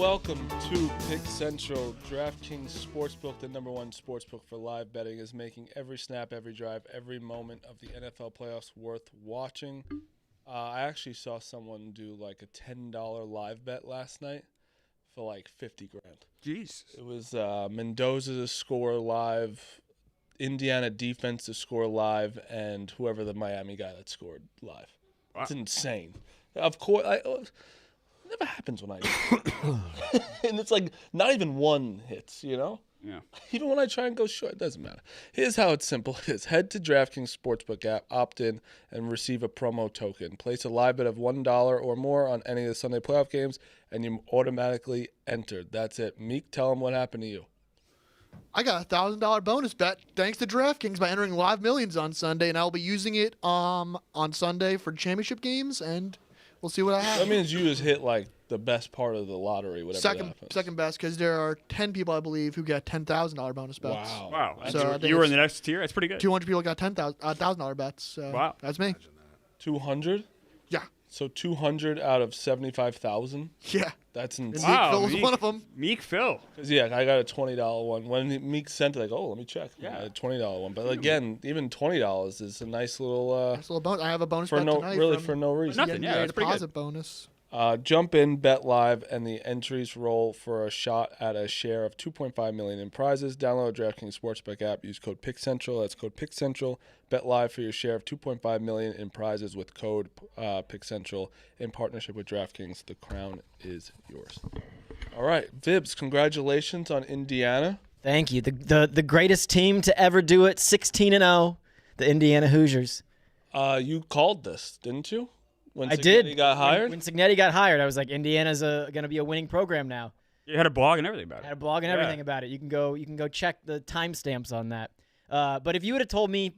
welcome to Pick Central. DraftKings Sportsbook, the #1 sportsbook for live betting, is making every snap, every drive, every moment of the NFL playoffs worth watching. I actually saw someone do like a $10 live bet last night for like 50 grand. Jeez. It was Mendoza to score live, Indiana defense to score live, and whoever the Miami guy that scored live. Wow. It's insane. Of course, it never happens when I and it's like not even one hits, you know? Yeah. Even when I try and go short, it doesn't matter. Here's how it's simple. It's head to DraftKings Sportsbook app, opt in, and receive a promo token. Place a live bet of $1 or more on any of the Sunday playoff games, and you automatically entered. That's it. Meek, tell them what happened to you. I got a $1,000 bonus bet thanks to DraftKings by entering Live Millions on Sunday, and I'll be using it on Sunday for championship games, and we'll see what I have. That means you just hit like the best part of the lottery, whatever happens. Second best, because there are 10 people, I believe, who get $10,000 bonus bets. Wow. So you were in the next tier? That's pretty good. 200 people got $1,000 bets. So Wow. That's me. 200? Yeah. So 200 out of 75,000? Yeah. That's And insane. Wow. Meek Phil was Meek. one of them. Meek Phil. Yeah, I got a $20 one. When Meek sent it, like, oh, let me check. Yeah. I had a $20 one. But again, even $20 is a nice little Nice little bonus. I have a bonus for bet no tonight. really from for no reason. nothing. the Yeah, NBA that's pretty good. deposit bonus. Jump in, bet live, and the entries roll for a shot at a share of $2.5 million in prizes. Download the DraftKings Sportsbook app. Use code PickCentral. That's code PickCentral. Bet live for your share of $2.5 million in prizes with code PickCentral in partnership with DraftKings. The crown is yours. All right, Vibs, congratulations on Indiana. Thank you. The greatest team to ever do it, 16-0, the Indiana Hoosiers. You called this, didn't you? When I Cignetti did. got hired? When Cignetti got hired, I was like, Indiana's going to be a winning program now. You had a blog and everything about I it. had a blog and everything about it. You can go check the timestamps on that. But if you would have told me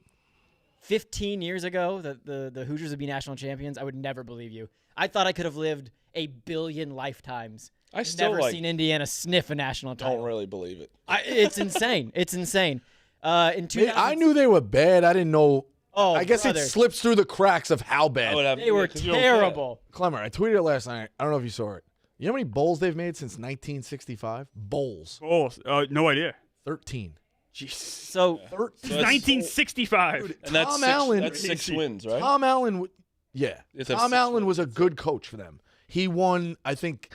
15 years ago that the Hoosiers would be national champions, I would never believe you. I thought I could have lived a billion lifetimes. I still never seen Indiana sniff a national title. don't really believe it. It's insane. It's insane. In 2000, I knew they were bad. I didn't know. Oh, I guess brother. it slips through the cracks of how I would bad. have, They were 'cause you don't care. terrible. Clemmer, I tweeted it last night. I don't know if you saw it. You know how many bowls they've made since 1965? Bowls. Oh, no idea. 13. Jeez. So 1965. And that's Tom six, Allen- that's 6 wins, right? Tom Allen, yeah. It's a Tom 6 Allen wins. was a good coach for them. He won, I think,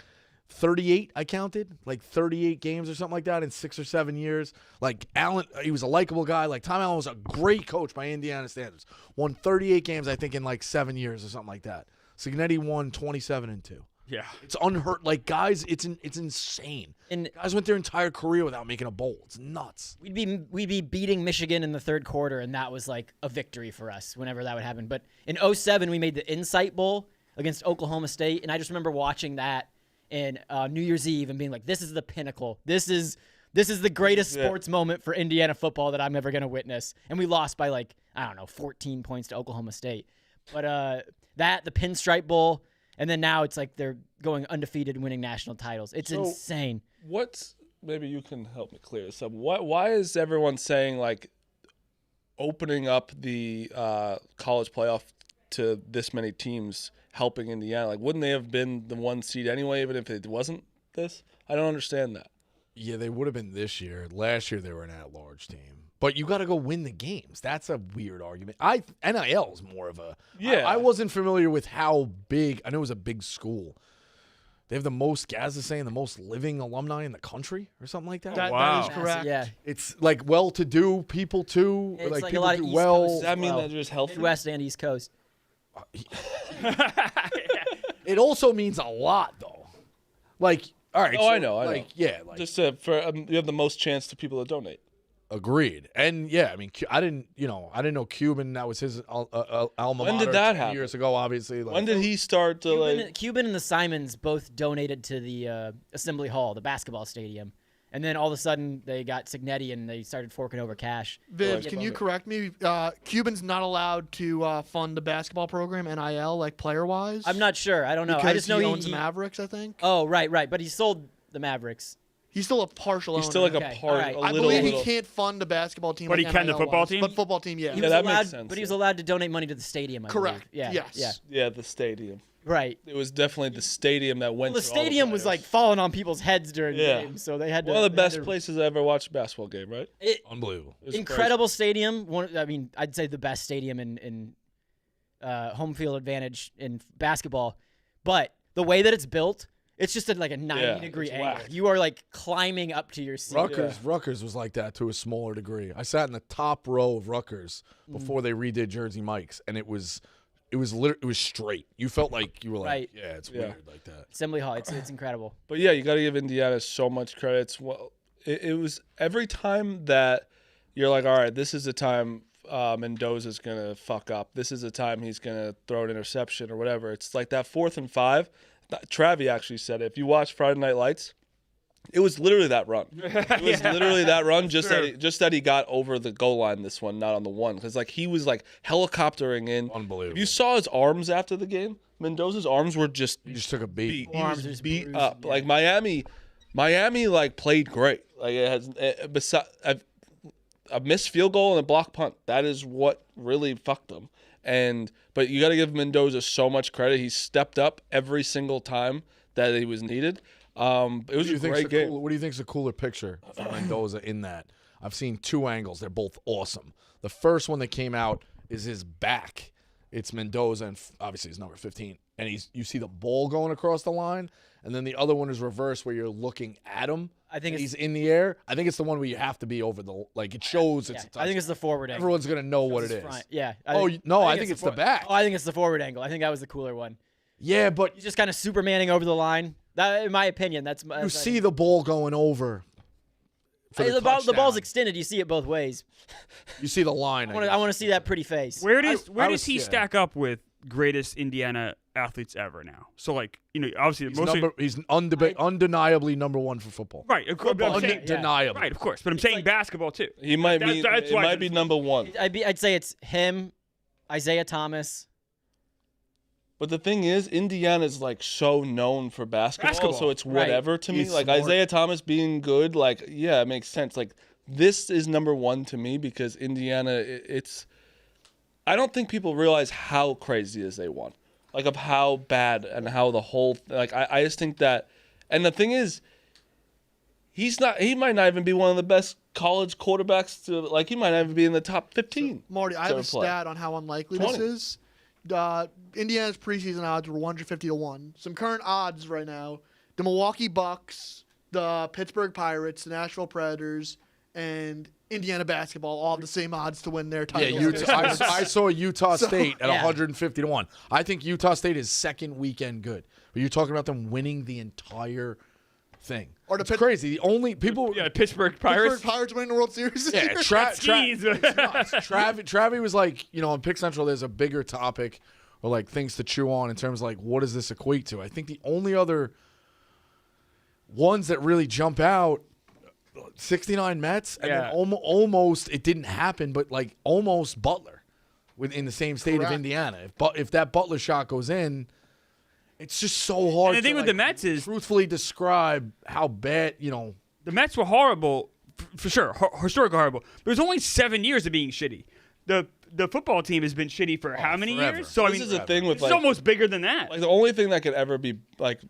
38, I counted, like 38 games or something like that in 6 or 7 years. Like, Allen, he was a likable guy. Like, Tom Allen was a great coach by Indiana standards. Won 38 games, I think, in like 7 years or something like that. Cignetti won 27-2. Yeah. It's unheard. Like, guys, it's insane. And Guys went their entire career without making a bowl. It's nuts. we'd be beating Michigan in the third quarter, and that was like a victory for us whenever that would happen. But in 2007, we made the Insight Bowl against Oklahoma State, and I just remember watching that in New Year's Eve and being like, this is the pinnacle. This is the greatest sports moment for Indiana football that I'm ever going to witness. And we lost by like, I don't know, 14 points to Oklahoma State. But the Pinstripe Bowl, and then now it's like they're going undefeated and winning national titles. It's So- insane. Maybe you can help me clear this up. Why is everyone saying like opening up the college playoff to this many teams helping Indiana? Like, wouldn't they have been the 1 seed anyway, even if it wasn't this? I don't understand that. Yeah, they would have been this year. Last year, they were an at-large team. But you got to go win the games. That's a weird argument. NIL is more of a... Yeah. I wasn't familiar with how big... I know it was a big school. They have the most, Gaz is saying, the most living alumni in the country or something like that. Wow. That is correct. Yeah. It's like well-to-do people, too. It's like a people lot of do East well. Coast Does that mean Well, that they're just healthy? Midwest and East Coast. It also means a lot, though. Like, all right. Oh, I know. Yeah, like, Just you have the most chance to people that donate. agreed. And, yeah, I mean, I didn't know Cuban. That was his alma mater. When did that 10 happen? years ago, obviously. Like, When did he start to Cuban and the Simons both donated to the Assembly Hall, the basketball stadium. And then all of a sudden they got Cignetti and they started forking over cash. Vibs, can you correct me? Cuban's not allowed to fund the basketball program, NIL, like player-wise? I'm not sure. I don't know. Because I just know he owns the he Mavericks, I think. Oh, right. But he sold the Mavericks. He's still a partial owner. He's still like Okay, a part, all right. a I little. believe little. he can't fund a basketball team. But like he can the NIL football wise. team? But football team, yeah. He Yeah, was that makes allowed, sense. but he was allowed to donate money to the stadium. I Correct. believe. Yeah. Yes. Yeah. Yeah, the stadium. Right. It was definitely the stadium that went. Well, the through all stadium was like players. falling on people's heads during Yeah. games, so they had to. One of the they had best to- places I ever watched a basketball game, right? Unbelievable. It was Incredible stadium. I'd say the best stadium in home field advantage in basketball. But the way that it's built, it's just at like a 90-degree it's angle. whack. You are like climbing up to your seat. Rutgers was like that to a smaller degree. I sat in the top row of Rutgers before they redid Jersey Mike's, and it was straight. You felt like you were like, Right. yeah, it's weird like that. Assembly Hall. It's incredible. But yeah, you got to give Indiana so much credit. It was every time that you're like, all right, this is the time Mendoza's going to fuck up. This is the time he's going to throw an interception or whatever. It's like that 4th and 5. Travi actually said it. If you watch Friday Night Lights, it was literally that run. It was literally that run, just that he got over the goal line this one, not on the one. Because like he was like helicoptering in. Unbelievable. If you saw his arms after the game, Mendoza's arms were just He just took a beat. He Arms was just beat bruised, up. yeah. Like Miami like played great. Like it has a missed field goal and a block punt. That is what really fucked them. But you got to give Mendoza so much credit. He stepped up every single time that he was needed. It was a great game. What do you think is a cooler picture for Mendoza in that? I've seen two angles. They're both awesome. The first one that came out is his back. It's Mendoza, and obviously he's number 15. And you see the ball going across the line. And then the other one is reverse, where you're looking at him. I think he's in the air. I think it's the one where you have to be over the it shows it's a touchdown. I think it's the forward angle. Everyone's gonna know what it It's is. front. Yeah. I think it's the back. Oh, I think it's the forward angle. I think that was the cooler one. Yeah, but He's just kind of Supermaning over the line. That, in my opinion, that's you see the ball going over. For the ball's touchdown. extended. You see it both ways. You see the line. I want to see that pretty face. Where does I was- he yeah. stack up with greatest Indiana athletes ever now? So like obviously He's undeniably number one for football. right. I'm saying- Undeniably. Right, of course, but I'm saying basketball too. He might be. That's It why might be number one. I'd say it's him, Isaiah Thomas. But the thing is, Indiana's like so known for basketball, so it's Right. whatever to me. He's Like smart. Isaiah Thomas being good, like yeah, it makes sense. Like this is number one to me because Indiana, it's. I don't think people realize how crazy it is they won, like of how bad and how the whole like. I just think that, and the thing is, he's not. He might not even be one of the best college quarterbacks to like. He might not even be in the top 15. Marty, I have a stat on how unlikely this 20. is. Indiana's preseason odds were 150 to 1. Some current odds right now: the Milwaukee Bucks, the Pittsburgh Pirates, the Nashville Predators, and Indiana basketball all have the same odds to win their Yeah, title. I saw Utah State at yeah. 150 to 1. I think Utah State is second weekend good. But you're talking about them winning the entire thing. Or the It's crazy. The only people. Yeah, Pittsburgh Pirates. Pittsburgh Pirates winning the World Series. this Yeah, year. Skis. Travi was like, on Pick Central, there's a bigger topic or like things to chew on in terms of like, what does this equate to? I think the only other ones that really jump out, 69 Mets, and then Yeah. almost, it didn't happen, but like almost Butler within the same state Correct. of Indiana. If that Butler shot goes in, it's just so hard And the thing to with the Mets is- truthfully describe how bad, The Mets were horrible, for sure, historically horrible. There's only 7 years of being shitty. The football team has been shitty for how many forever. years? So This is the thing with it's like almost bigger than that. Like the only thing that could ever be like,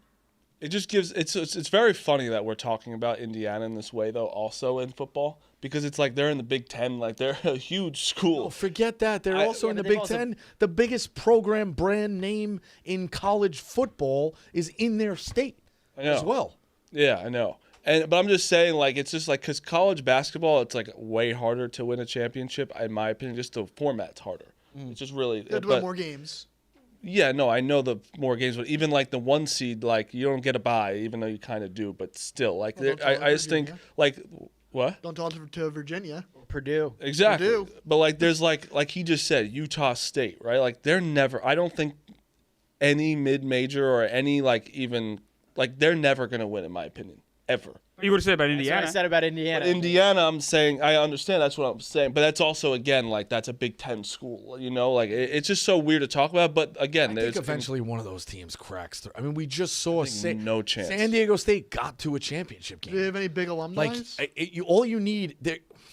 it just gives it's very funny that we're talking about Indiana in this way though. Also in football because it's like they're in the Big Ten, like they're a huge school. Oh, forget that. They're also in the but they've Big also- Ten. The biggest program brand name in college football is in their state I know. as well. Yeah, I know. But I'm just saying, like, it's just like because college basketball, it's like way harder to win a championship, in my opinion. Just the format's harder. It's just really. They have to but- win more games. Yeah, no, I know the more games, but even like the 1 seed, like you don't get a bye, even though you kind of do. But still, like Well, don't tell I just think Virginia. like what Don't tell it to Virginia. Purdue. exactly. Purdue. But like there's like he just said, Utah State, right? Like they're never. I don't think any mid-major or any like even like they're never gonna win, in my opinion, ever. You would have said about That's what Indiana. I said about Indiana. But Indiana, I'm saying, I understand. That's what I'm saying. But that's also, again, like, that's a Big Ten school, Like, it's just so weird to talk about. But, again, I there's think eventually one of those teams cracks through. I mean, we just saw no chance. San Diego State got to a championship Do they game. have any big alumni? Like, all you need,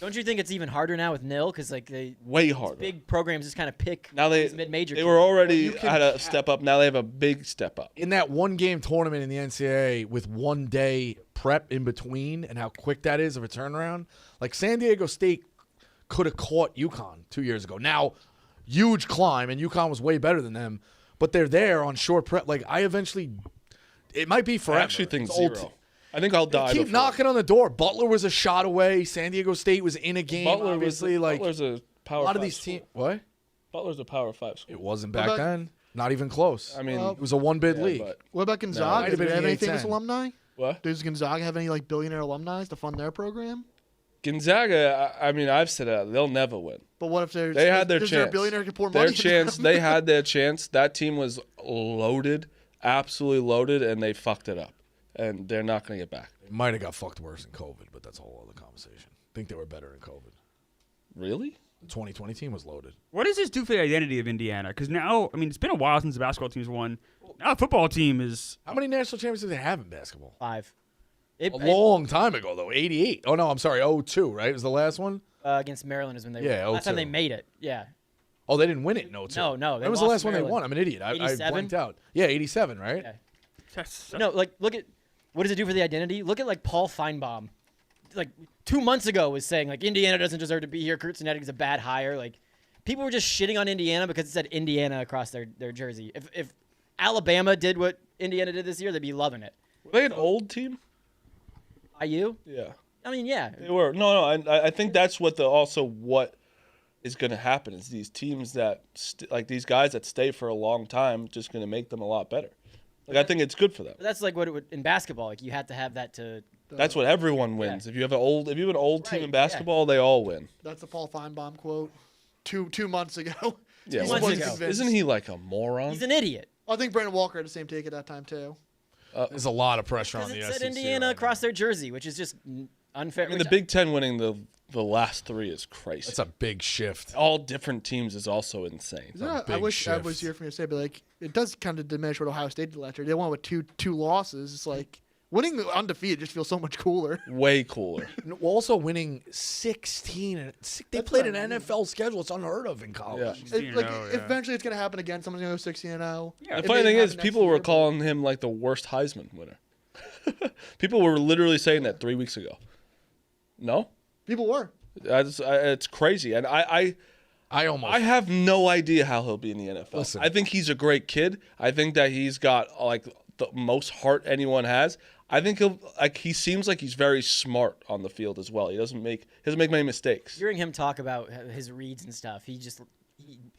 Don't you think it's even harder now with nil? Because like Way harder. big programs just kind of pick Now these mid-major. they kids. were already had a step up. Now they have a big step up. In that one-game tournament in the NCAA with 1 day prep in between and how quick that is of a turnaround, like San Diego State could have caught UConn 2 years ago. Now, huge climb, and UConn was way better than them, but they're there on short prep. Like, it might be forever. I actually think It's old 0. I think I'll die. Keep before. knocking on the door. Butler was a shot away. San Diego State was in a game. Butler's Obviously, like a power. a lot of 5 these school. teams. What? Butler's a Power 5 school. It wasn't back about- then. Not even close. I mean, It was a one-bid yeah, league. but What about might Gonzaga? have Do been they have in any the famous A10. alumni? what? Does Gonzaga have any like billionaire alumni to fund their program? Gonzaga. I mean, I've said it. They'll never win. But what if there's They had their is there a chance. billionaire who can pour Their money into chance. them? They had their chance. That team was loaded, absolutely loaded, and they fucked it up. And they're not going to get back. They might have got fucked worse in COVID, but that's a whole other conversation. I think they were better in COVID. Really? The 2020 team was loaded. What does this do for the identity of Indiana? Because now, I mean, it's been a while since the basketball team's won. Now the football team is. How many national championships do they have in basketball? 5. A long time ago, though. 88. Oh, no, I'm sorry. 02, right? Was the last one? Against Maryland is when they Yeah, won. Last time 02. they made it. Yeah. Oh, they didn't win it in 02. No, they That was the lost last one they Maryland. won. I'm an idiot. I 87? blanked out. Yeah, 87, right? Yeah. That's, No, like look at what does it do for the identity? Look at like Paul Feinbaum. Like 2 months ago was saying like Indiana doesn't deserve to be here. Kurt Connecticut's a bad hire. Like people were just shitting on Indiana because it said Indiana across their jersey. If Alabama did what Indiana did this year, they'd be loving it. Were they an old team? IU? Yeah. I mean, yeah. They were. No. I think that's what what is going to happen is these teams that like these guys that stay for a long time just going to make them a lot better. Like I think it's good for them. But that's like what it would in basketball. Like you had to have that to. That's what everyone wins. Yeah. If you have an old team Right, in basketball, they all win. That's a Paul Feinbaum quote. Two months ago. Yeah. Two well, months wasn't ago. isn't he like a moron? He's an idiot. I think Brandon Walker had the same take at that time too. There's a lot of pressure on Because the it SEC. said Indiana right across their jersey, which is just unfair. I mean, the Big Ten winning the last 3 is crazy. That's a big shift. All different teams is also insane. Isn't that- I big wish I shift. was here for me to say, but like it does kind of diminish what Ohio State did last year. They won with two losses. It's like winning undefeated just feels so much cooler. Way cooler. Also winning 16. They That's played what an I mean. NFL schedule. It's unheard of in college. Yeah. Eventually it's gonna happen again. Someone's gonna go 16-0. Yeah. The It funny may thing is, happen next people were year, but- calling him like the worst Heisman winner. People were literally saying that 3 weeks ago. No, People were. it's crazy, and I have no idea how he'll be in the NFL. Listen. I think he's a great kid. I think that he's got like the most heart anyone has. I think he seems like he's very smart on the field as well. He doesn't make many mistakes. Hearing him talk about his reads and stuff, he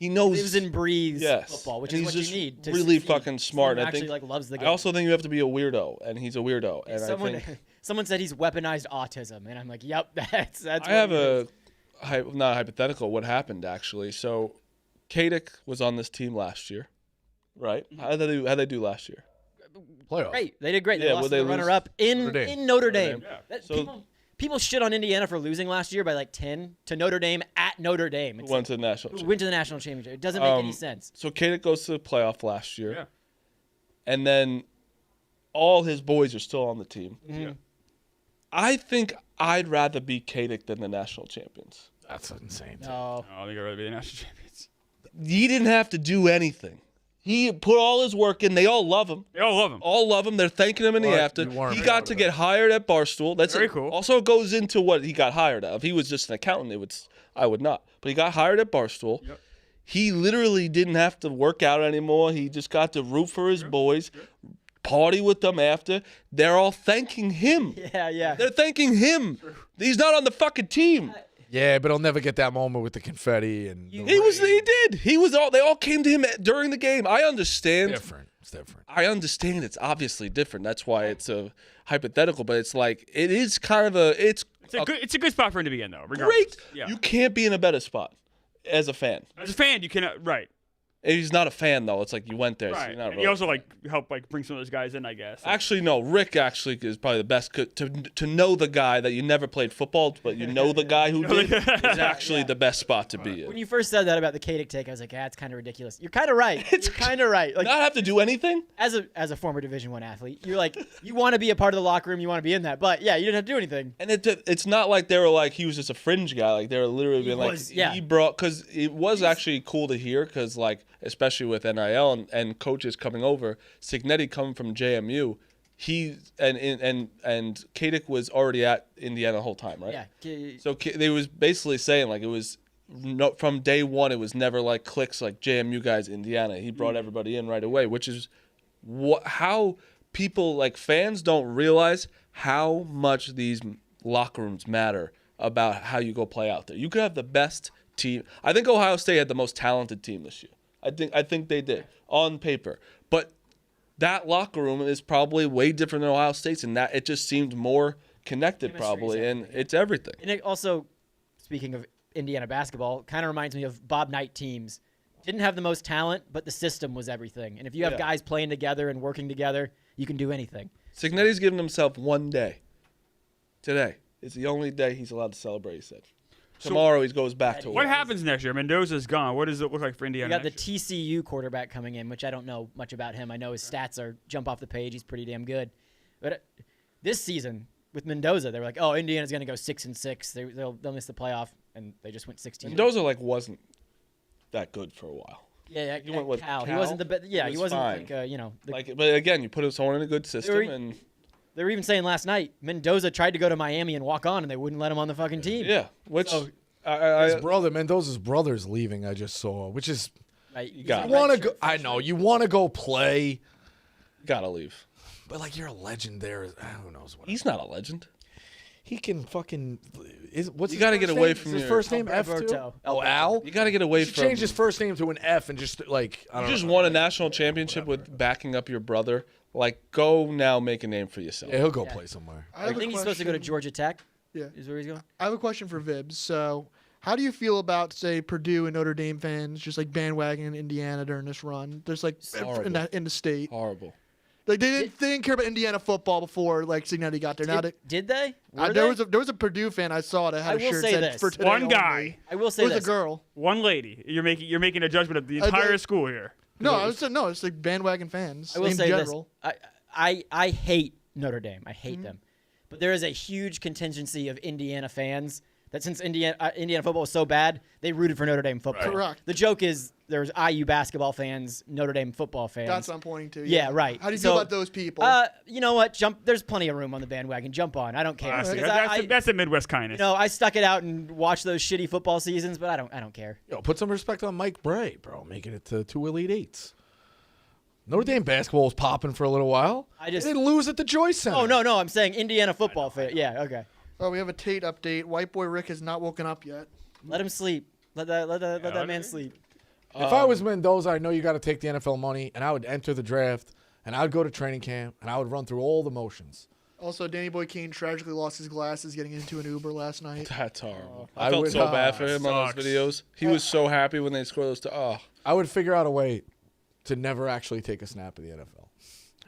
knows lives and breathes yes. football, which And is he's what just you need. To really succeed. fucking smart. Someone I think actually like loves the game. I also think you have to be a weirdo, and he's a weirdo. And I think Someone said he's weaponized autism, and I'm like, yep, that's. I what have it is. not hypothetical. What happened actually? So, Kadick was on this team last year, right? How did they do last year? Playoff. Great, they did great. They Yeah, lost well, to they the lose- runner-up in Notre Dame. in Notre Dame. Yeah. That- So- people shit on Indiana for losing last year by like 10 to Notre Dame at Notre Dame. It's Went to the national. like, championship. went to the national championship. It doesn't make any sense. So Kadick goes to the playoff last year, Yeah. and then all his boys are still on the team. Yeah. I think I'd rather be Kadick than the national champions. That's insane. No, I think I'd rather be the national champions. He didn't have to do anything. He put all his work in. They all love him. They all love him. All love him. They're thanking him in the Well, after. you weren't He proud got of to that. get hired at Barstool. That's Very it. cool. Also goes into what he got hired of. If he was just an accountant, I would not. But he got hired at Barstool. Yep. He literally didn't have to work out anymore. He just got to root for his boys, party with them after. They're all thanking him. yeah. They're thanking him. He's not on the fucking team. Yeah, but he'll never get that moment with the confetti and the He was. rain. He did. He was all. They all came to him during the game. I understand. different. It's different. I understand it's obviously different. That's why it's a hypothetical, but it's like it is kind of it's It's a good spot for him to be in, though. Regardless. great. Yeah. You can't be in a better spot as a fan. As a fan, you cannot. Right. He's not a fan though. It's like you went there. So Right. you're not And really he also helped bring some of those guys in, I guess. Actually, no. Rick actually is probably the best to know the guy that you never played football, but you know the guy who did is actually the best spot to be in. When you first said that about the Kadick take, I was like, it's kind of ridiculous. You're kind of right. You're kind of right. Like, Not have to do anything. as a former Division I athlete, you're like, you want to be a part of the locker room, you want to be in that, but yeah, you didn't have to do anything. And it's not like they were like he was just a fringe guy. Like they were literally being like he brought, because it was actually cool to hear, because like especially with NIL and coaches coming over, Signetti coming from JMU, he and Kadick was already at Indiana the whole time, right? Yeah. So they was basically saying like it was from day one, it was never like clicks like JMU guys Indiana. He brought everybody in right away, which is how people like fans don't realize how much these locker rooms matter about how you go play out there. You could have the best team. I think Ohio State had the most talented team this year. I think they did on paper, but that locker room is probably way different than Ohio State's, and that it just seemed more connected probably, and it's everything. And it also, speaking of Indiana basketball, kind of reminds me of Bob Knight teams. Didn't have the most talent, but the system was everything. And if you have guys playing together and working together, you can do anything. Signetti's given himself one day. Today is the only day he's allowed to celebrate, he said. Tomorrow he goes back to work. What happens next year? Mendoza's gone. What does it look like for You Indiana? got the TCU quarterback coming in, which I don't know much about him. I know his stats are jump off the page. He's pretty damn good. But this season with Mendoza, they were like, "Oh, Indiana's going to go 6-6. They'll miss the playoff,ff," and they just went 16. Mendoza wasn't that good for a while. Yeah, You went with Cal. He Cal? wasn't the best. Yeah, he wasn't fine. like But again, you put someone in a good system, and They were even saying last night Mendoza tried to go to Miami and walk on, and they wouldn't let him on the fucking team. yeah, which His brother, Mendoza's brother's leaving. I just saw, which is Right, You got you want to go. I know you want to go play, gotta leave. but like you're a legend there. Who knows what? He's not a legend. He can fucking. What's You his gotta first get name? away Is from his your- first name F too? Alberto. Oh, Al. You gotta get away He should from. change his first name to an F and just like I You don't just know. won a national championship with backing up your brother. Like, go now, make a name for yourself. Yeah, he'll go play somewhere. I think he's supposed to go to Georgia Tech. Yeah. Is where he's going. I have a question for Vibs. So, how do you feel about, say, Purdue and Notre Dame fans just like bandwagon Indiana during this run? There's like horrible. in the state, Horrible. like they didn't care about Indiana football before like Signetti got there. Now Did they? Were there they? was a Purdue fan I saw that had I a will shirt say said this. for today One only. guy. I will It say was this. a girl. One lady. You're making a judgment of the I entire did- school here. No, it's like bandwagon fans I will in say general. this. I hate Notre Dame. I hate them. But there is a huge contingency of Indiana fans that since Indiana football was so bad, they rooted for Notre Dame football. Correct. The joke is there's IU basketball fans, Notre Dame football fans. That's what I'm pointing to. Yeah, right. How do you So, feel about those people? You know what? There's plenty of room on the bandwagon. Jump on. I don't care. Honestly, 'Cause that's the Midwest kindness. I stuck it out and watched those shitty football seasons, but I don't care. Yo, put some respect on Mike Bray, bro, making it to 2 Elite Eights. Notre Dame basketball was popping for a little while. They didn't lose at the Joyce Center. Oh no, I'm saying Indiana football fan. Yeah, okay. Oh, we have a Tate update. White boy Rick has not woken up yet. Let him sleep. Let that man sleep. If I was Mendoza, I know you got to take the NFL money, and I would enter the draft, and I would go to training camp, and I would run through all the motions. Also, Danny Boy Kane tragically lost his glasses getting into an Uber last night. That's horrible. I I felt would- so bad for him on sucks. those videos. He was so happy when they scored those. I would figure out a way to never actually take a snap in the NFL.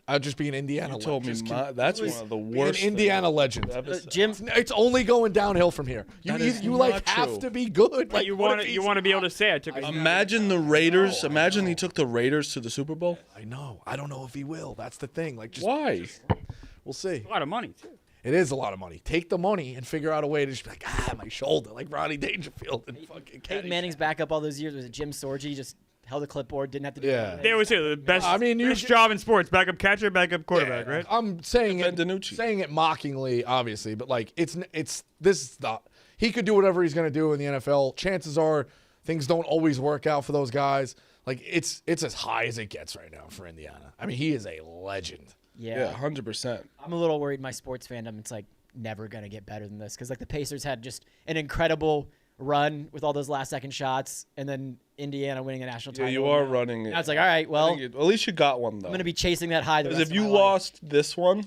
I'd just be an Indiana You told me legend. that's one of the worst. An Indiana legend. Jim, It's only going downhill from here. That is You not have true. to be good. But you want to be able to say I took a snap. Imagine the Raiders. Imagine he took the Raiders to the Super Bowl. I know. I don't know if he will. That's the thing. Like, just Why? we'll see. A lot of money too. It is a lot of money. Take the money and figure out a way to just be like, my shoulder, like Ronnie Dangerfield and fucking Peyton Manning's backup all those years was it Jim Sorgi, just held a clipboard, didn't have to do Yeah. anything. They always say the best. I mean, best job in sports: backup catcher, backup quarterback, Yeah, right? I'm saying Ben it, DiNucci. saying it mockingly, obviously, but like it's this is the he could do whatever he's gonna do in the NFL. Chances are things don't always work out for those guys. Like it's as high as it gets right now for Indiana. I mean, he is a legend. Yeah, 100%. I'm a little worried my sports fandom, it's like never going to get better than this because like the Pacers had just an incredible run with all those last second shots and then Indiana winning a national Yeah, title. you are running it. Now it's like, all right, well, At least you got one though. I'm going to be chasing that high the Because rest if of you my life. lost this one,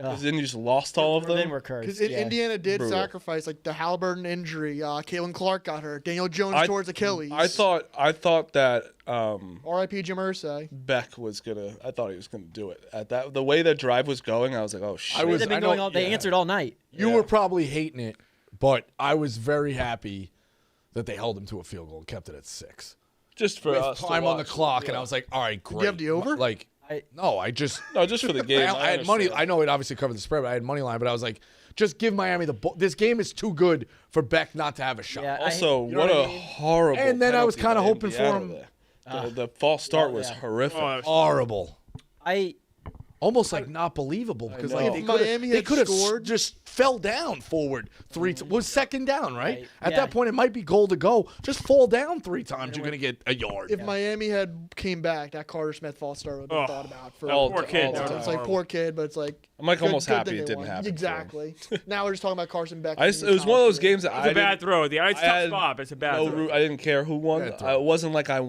Because then you just lost all of them. Then we're cursed. Because Yeah. Indiana did Brutal. sacrifice like the Halliburton injury. Caitlin Clark got hurt. Daniel Jones towards Achilles. I thought that R.I.P. Jim Irsay. Beck was gonna. I thought he was gonna do it at that. The way that drive was going, I was like, oh shit. They've been going all. They answered all night. You were probably hating it, but I was very happy that they held him to a field goal and kept it at 6. Just for With us to time on the watch. clock, Yeah. and I was like, all right, great. you have the over? Like, no, I just No, just for the game. I had money. understand. I know it obviously covered the spread, but I had money line. But I was like, just give Miami the ball. This game is too good for Beck not to have a shot. Yeah, Also, You know what what a I mean? horrible. And then I was penalty kinda by hoping for Indiana him- there. The false start was yeah. horrific. Oh, Horrible. I Almost like not believable because know. like If Miami they had could have scored- just fell down forward 3 was second down, right? Right. At Yeah. that point, it might be goal to go. Just fall down 3 times, you're gonna get a yard. If Miami had came back, that Carter Smith false start would have been Oh, thought about for all- poor kid. all That time. was It's like poor kid, but it's like I'm like almost good happy thing it they didn't won. happen for him. Exactly. Now we're just talking about Carson Beck. It was one of those games that It's a bad throw. It's a I tough had spot. It's a bad no throw. root- I didn't care who won. Bad throw. It wasn't like I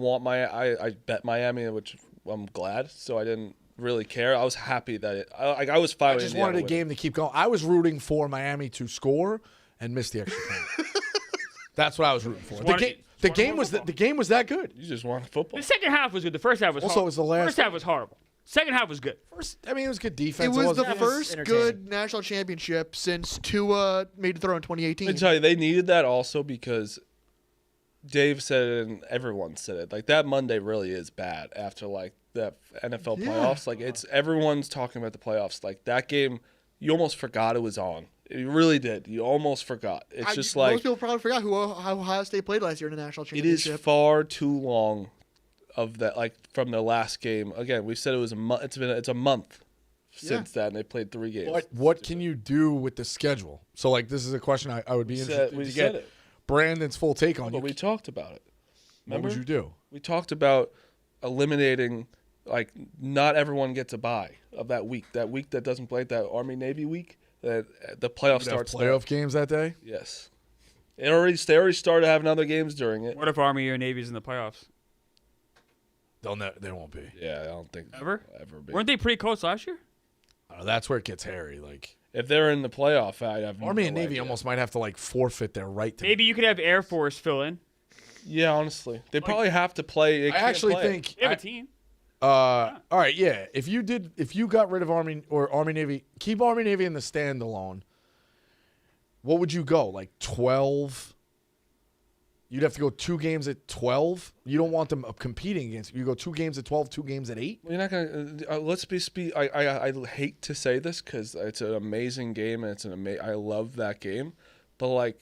bet Miami, which I'm glad. So I didn't really care. I was happy that I was fine. I with just Indiana wanted a winning. game to keep going. I was rooting for Miami to score and miss the extra point. That's what I was rooting for. The, wanted- the just game wanted was football. the game was that good. You just wanted football. The second half was good. The first half was Also, horrible. it was the last- First half was horrible. Second half was good. First, I mean, it was good It defense. was the wasn't- first entertaining. good national championship since Tua made the throw in 2018. I tell you, they needed that also because Dave said it and everyone said it. Like that Monday really is bad after like the NFL Yeah. playoffs. Like it's everyone's talking about the playoffs. Like that game, you almost forgot it was on. You really did. You almost forgot. It's just like most people probably forgot how Ohio State played last year in the national it is championship. far too long of that. Like from the last game. Again, we said it was a month. It's a month since that, and they played 3 games. What can you do with the schedule? So, like, this is a question I would be interested we to said get it. Brandon's full take on. But we talked about it. What Remember? would you do? We talked about eliminating, like, not everyone gets a bye of that week. That week that doesn't play, that Army Navy week, that the playoff You'd have starts. playoff games that day. Yes. They already started having other games during it. What if Army or Navy's in the playoffs? They won't be. Yeah, I don't think Ever? ever be. Weren't they pretty close last year? That's where it gets hairy. Like If they're in the playoff, I have Army no and Navy idea. almost might have to like forfeit their right to. Maybe you could have Air Force fill in. Yeah, honestly, they probably have to play. They I can't actually play. think. They have a team. All right, yeah. If you got rid of Army or Army Navy, keep Army Navy in the standalone. What would you go like 12? You'd have to go 2 games at 12. You don't want them competing against. You go 2 games at 12, 2 games at 8. You're not gonna. Let's be. I hate to say this because it's an amazing game and it's I love that game, but like,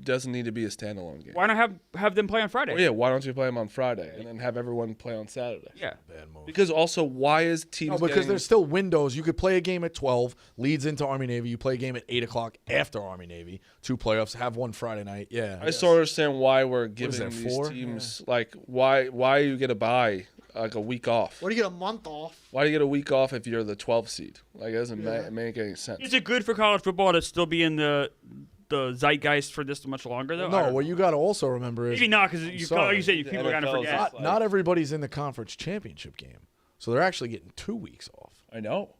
doesn't need to be a standalone game. Why not have them play on Friday? Well, yeah, why don't you play them on Friday and then have everyone play on Saturday? Yeah. Bad move. Because also, why is teams? No, because getting- there's still windows. You could play a game at 12, leads into Army Navy. You play a game at 8 o'clock after Army Navy. 2 playoffs. Have one Friday night. Yeah. I still understand why we're is giving that, these 4? teams like why you get a bye like a week off. What do you get a month off? Why do you get a week off if you're the 12 seed? Like it doesn't make any sense. Is it good for college football to still be in the zeitgeist for this much longer though? I No, don't what know. you got to also remember is Maybe not because sorry. like you said, people are gonna NFL's forget. like- not everybody's in the conference championship game, so they're actually getting 2 weeks off. I know.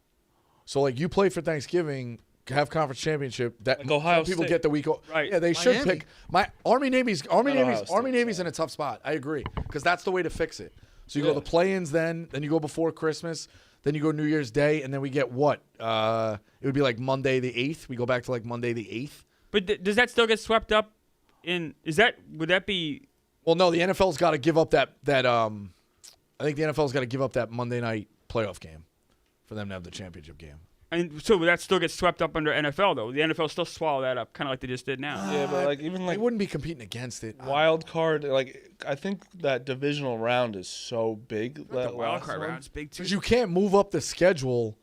So like you play for Thanksgiving, have conference championship. That Like Ohio some people State. get the week off. Right. Yeah, they should Miami. pick my Army Navy's Ohio Navy's State, in a tough spot. I agree because that's the way to fix it. So you Yeah. go the play-ins, then you go before Christmas, then you go New Year's Day, and then we get what? It would be like Monday the 8th. We go back to like Monday the 8th. But does that still get swept up? Would that be? Well, no, the NFL's got to give up that. I think the NFL's got to give up that Monday night playoff game for them to have the championship game. And so that still gets swept up under NFL though. The NFL still swallow that up, kind of like they just did now. Yeah, but like even They like wouldn't be competing against it. wild card, like I think that divisional round is so big. The That wild last card one. round's big too. Because you can't move up the schedule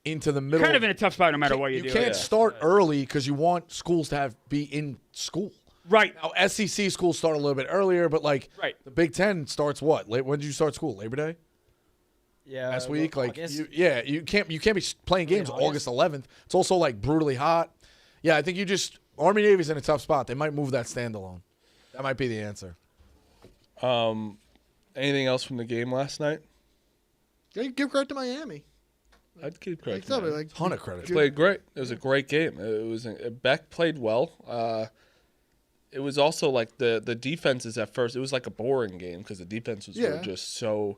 into the middle. Kind of in a tough spot no matter what you do. can't Yeah. start early because you want schools to be in school. Right. Now SEC schools start a little bit earlier, but like Right. the Big Ten starts what? When did you start school? Labor Day Yeah. last week. Like August. you can't be playing games August. August 11th. It's also like brutally hot. Yeah, I think Army Navy's in a tough spot. They might move that standalone. That might be the answer. Anything else from the game last night? Give credit to Miami. I'd keep credit. Like, somebody, to like, Ton of credit. He played great. It was a great game. It was Beck played well. It was also like the defenses at first. It was like a boring game because the defenses were just so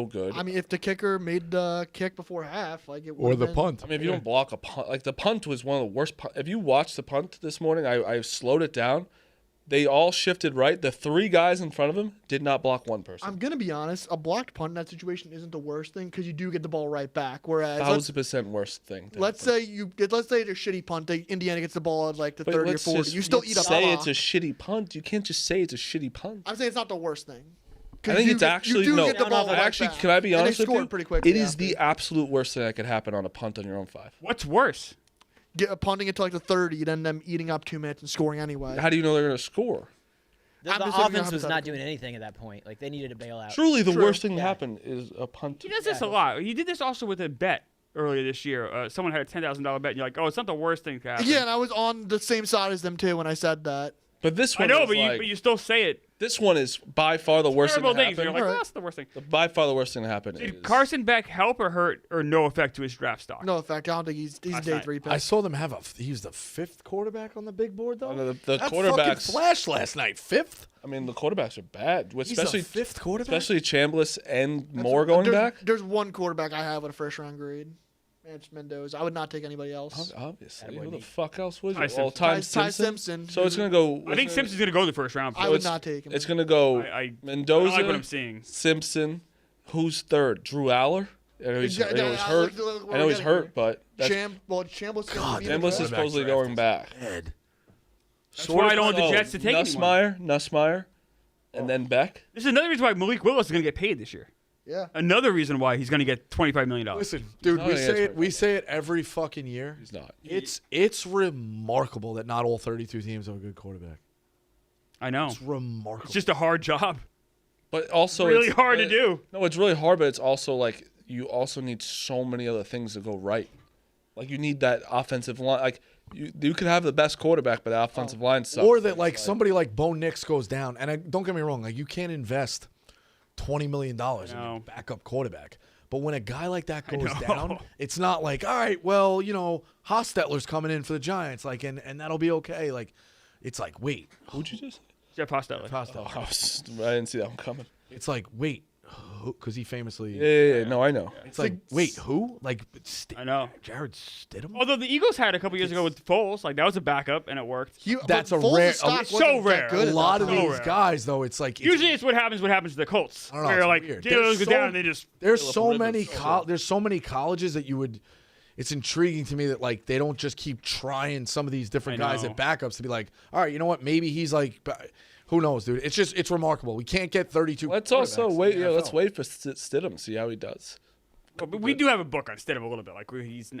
good. I mean, if the kicker made the kick before half, like it Or would the been, punt. I mean, if you don't block a punt, like the punt was one of the worst. If you watched the punt this morning, I slowed it down. They all shifted right. The 3 guys in front of him did not block one person. I'm gonna be honest. A blocked punt in that situation isn't the worst thing because you do get the ball right back. Whereas 1,000% worst thing. to let's happen. say it's a shitty punt. Indiana gets the ball at like the But 30 or let's 40. just- You still let's eat a say block. it's a shitty punt. You can't just say it's a shitty punt. I'm saying it's not the worst thing. 'Cause I think you it's get- actually you do no. get the ball right Actually, back. can I be And honest they with scored you? pretty quickly It is after. the absolute worst thing that could happen on a punt on your own 5. What's worse? Punting it to like the 30, then them eating up 2 minutes and scoring anyway. How do you know they're going to score? I'm The just giving you a offense was not hypothetical. doing anything at that point. Like they needed to bail out. Truly, the True. worst thing to Yeah. happen is a punt. He does this a lot. He did this also with a bet earlier this year. Someone had a $10,000 bet, and you're like, oh, it's not the worst thing to happen. Yeah, and I was on the same side as them too when I said that. But this I one, know, is but like, you still say it. this one is by far the worst thing Terrible to things. happen. You're like, Alright. well, that's the worst thing. By far the worst thing to happen Did is Carson Beck help or hurt or no effect to his draft stock? No effect. I don't think he's a Last day night. 3 pick. I saw them have he was the 5th quarterback on the big board though. The That quarterbacks. fucking flashed last night. 5th. I mean, the quarterbacks are bad, He's especially the 5th quarterback. especially Chambliss and Moore going there's, back. There's one quarterback I have with a first round grade. And it's Mendoza. I would not take anybody else. Obviously, Attaboy who the Neat. fuck else would Ty you? Simpson. Ty Ty Simpson. So it's gonna go. I think Simpson's going to go the first round. I would not take him. It's gonna go. I Mendoza, like what I'm seeing. Simpson. Who's third? Drew Aller. I know he's, Yeah, hurt. look where I know we're he's getting hurt, here. but that's, Chambliss. God, Chambliss is quarterback supposedly draft going is back. bad. That's why I don't want the Jets to take anyone. Nussmeier, and then Beck. This is another reason why Malik Willis is going to get paid this year. Yeah. Another reason why he's going to get $25 million. Listen, dude, not we gonna say get it. We say it every fucking year. He's not. It's remarkable that not all 32 teams have a good quarterback. I know. It's remarkable. It's just a hard job. But also, Really it's- hard to do. No, it's really hard, but it's also like you also need so many other things to go right. Like you need that offensive line. Like you could have the best quarterback, but the offensive line sucks. or that like somebody like Bo Nix goes down, and don't get me wrong, like you can't invest $20 million in No. a backup quarterback. But when a guy like that I goes know. down, it's not like, all right, well, Hostetler's coming in for the Giants, like, and that'll be okay. Like, it's like, wait, Who'd you just? Jeff Hostetler. Oh, I didn't see that one coming. it's like, wait, because he famously, Yeah. No, I know. it's like, wait, who? Like, I know. Jared Stidham? Although the Eagles had a couple years ago with Foles, like that was a backup and it worked. That's but a Foles' rare- stock it's wasn't so that rare. good A at lot that of time. these guys, though, it's like Usually it's what happens to the Colts. I don't know, Where it's like weird. Jalen There's goes so- down and they just there's Phillip so Rivers. many there's so many colleges that you would. It's intriguing to me that like they don't just keep trying some of these different I guys know. at backups to be like, all right, you know what? Maybe he's like, who knows, dude? It's remarkable. We can't get 32. Let's also quarterbacks wait. in the Yeah, let's NFL. wait for Stidham, see how he does. But we do have a book on Stidham a little bit. Like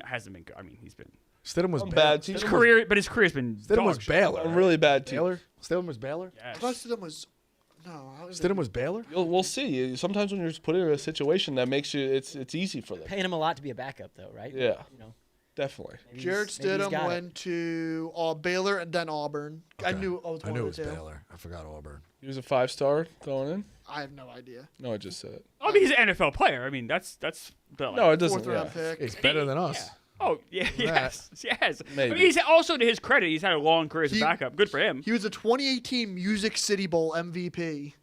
hasn't been good. I mean, he's been Stidham was bad. his Stidham career, but his career's been Stidham was dog shit. Baylor. A really bad team. Baylor. Stidham was Baylor. Yes. Plus, Stidham was. No. How is Stidham was Baylor. We'll see. Sometimes when you're just put in a situation that makes you, it's easy for them. Paying him a lot to be a backup, though, right? Yeah, You know, definitely. maybe Jared maybe he's Stidham got it. went to Baylor and then Auburn. I Okay. knew I was I one knew it of was the two. Baylor. I forgot Auburn. He was a 5-star going in. I have no idea. No, I just said it. I mean, he's an NFL player. I mean, that's. But like, No, it doesn't. Fourth round Yeah. pick. It's better than us. Oh yeah, yes. Maybe. I mean, he's also to his credit, he's had a long career as a He- backup. Good for him. He was a 2018 Music City Bowl MVP.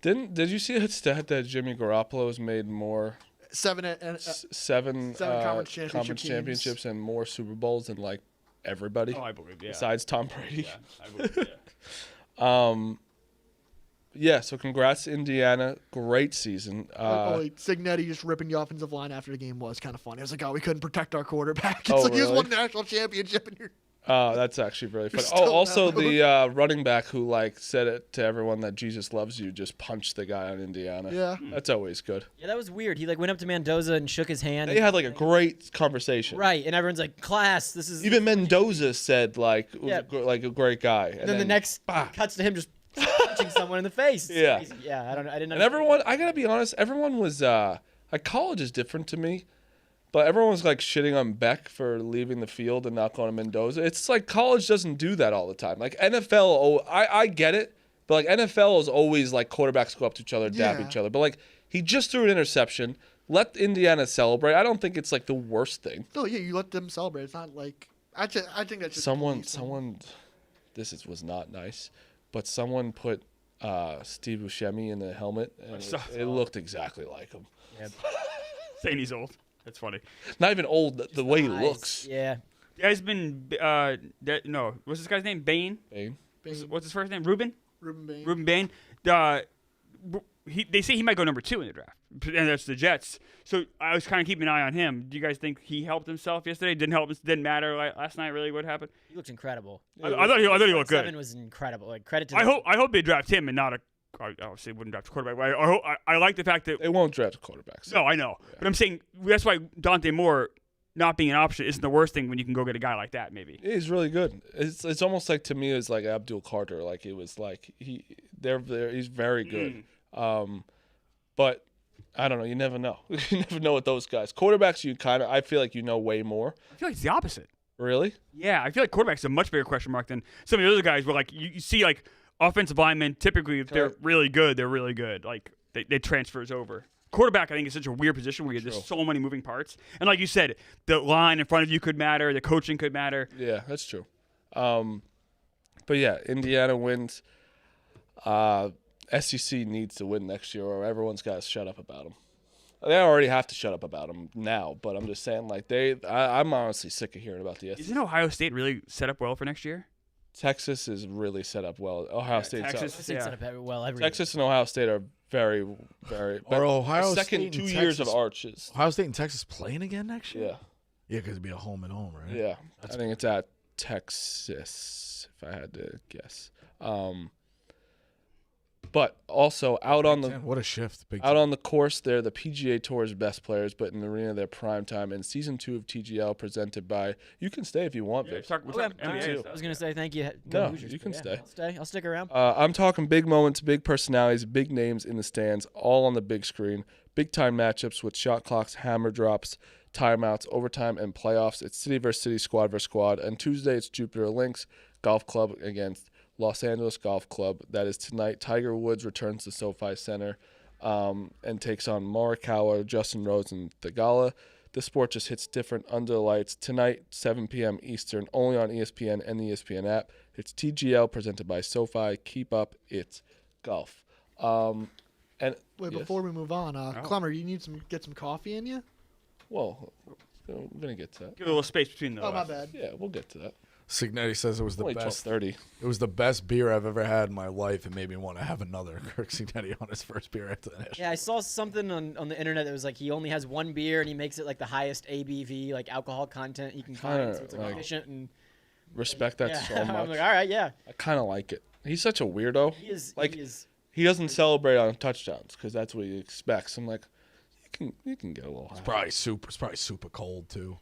Did you see a stat that Jimmy Garoppolo's made more Seven seven conference championship conference teams. championships and more Super Bowls than like everybody Oh, I believe. Yeah. besides Tom Brady? Yeah, I believe. Yeah. Yeah. So congrats, Indiana. Great season. Signetti just ripping the offensive line after the game was kind of funny. I was like, oh, we couldn't protect our quarterback. It's Oh, like he just really? won a national championship and you're That's actually really funny. still Also not- the running back who like said it to everyone that Jesus loves you just punched the guy on Indiana. Yeah. That's always good. Yeah, that was weird. He like went up to Mendoza and shook his hand. They had like a great conversation. right, and everyone's like, "Class, this is." Even Mendoza said like was Yeah. like a great guy. and then the next cuts to him just punching someone in the face. It's Yeah. crazy. Yeah. I don't know. I didn't. And everyone, I gotta be honest, everyone was like college is different to me, but everyone was like shitting on Beck for leaving the field and not going to Mendoza. It's like college doesn't do that all the time. Like NFL, I get it, but like NFL is always like quarterbacks go up to each other, dab Yeah. each other. But like he just threw an interception. let Indiana celebrate. I don't think it's like the worst thing. So yeah, you let them celebrate. It's not like I think that's just Someone, was not nice, but someone put Steve Buscemi in the helmet, and it looked exactly like him. Yep. Saying he's old. That's funny. Not even old. The way he Eyes. looks. Yeah. The guy's been no. What's this guy's name? Bain. What's his first name? Ruben Bain. Ruben Bain. They say he might go number 2 in the draft, and that's the Jets. So I was kind of keeping an eye on him. Do you guys think he helped himself yesterday? Didn't matter last night. Really, what happened? He looked incredible. I thought he looked good. 7 was incredible. Like credit to. I hope they draft him and not a. I obviously wouldn't draft a quarterback. But I like the fact that They won't draft quarterbacks. No, I know, but I'm saying that's why Dante Moore not being an option isn't the worst thing when you can go get a guy like that. Maybe He's really good. It's almost like, to me, it's like Abdul Carter. Like, it was like he's very good. But I don't know. You never know. You never know with those guys. Quarterbacks, I feel like you know way more. I feel like it's the opposite. Really? Yeah, I feel like quarterback's a much bigger question mark than some of the other guys. Where like you see like offensive linemen, typically if they're really good, they're really good. Like they transfers over. Quarterback, I think, is such a weird position where there's so many moving parts. And like you said, the line in front of you could matter. The coaching could matter. Yeah, that's true. But yeah, Indiana wins. SEC needs to win next year, or everyone's got to shut up about them. They already have to shut up about them now, but I'm just saying, like, I'm honestly sick of hearing about the SEC. Isn't Ohio State really set up well for next year? Texas is really set up well. Ohio State's Texas, set up well every Texas and Ohio State are very, very. Or Ohio second State and 2 years of Texas- arches. Ohio State and Texas playing again next year? Yeah, Yeah, because it'd be a home and home, right? yeah. I think it's at Texas, if I had to guess. But also out on the What a shift. Big out on the course, they're the PGA Tour's best players, but in the arena, they're prime time. And season 2 of TGL presented by. You can stay if you want, Vic. We're talking I NBA stuff. was gonna say thank you. No, Hoosiers, you can but stay. I'll stay. I'll stick around. I'm talking big moments, big personalities, big names in the stands, all on the big screen. Big time matchups with shot clocks, hammer drops, timeouts, overtime, and playoffs. It's city versus city, squad versus squad. And Tuesday, it's Jupiter Lynx Golf Club against Los Angeles Golf Club. That is tonight. Tiger Woods returns to SoFi Center and takes on Morikawa, Justin Rose, and Thegala. The sport just hits different under the lights. Tonight, 7 p.m. Eastern, only on ESPN and the ESPN app. It's TGL presented by SoFi. Keep up its golf. And Wait, yes. before we move on, Clemmer, you need get some coffee in you? Well, we're going to get to that. Give a little space between the. Oh, my bad. Yeah, we'll get to that. Signetti says it was the Only best. 12:30. It was the best beer I've ever had in my life. It made me want to have another. Kirk Signetti on his first beer after the national. Yeah, I saw something on the internet that was like he only has one beer and he makes it like the highest ABV, like alcohol content you can find. So it's like efficient and Respect that yeah. so much. I'm like, all right, yeah. I kind of like it. He's such a weirdo. He is. Like, he is. he doesn't celebrate on touchdowns because that's what he expects. I'm like, you can get a little high. It's probably super cold too.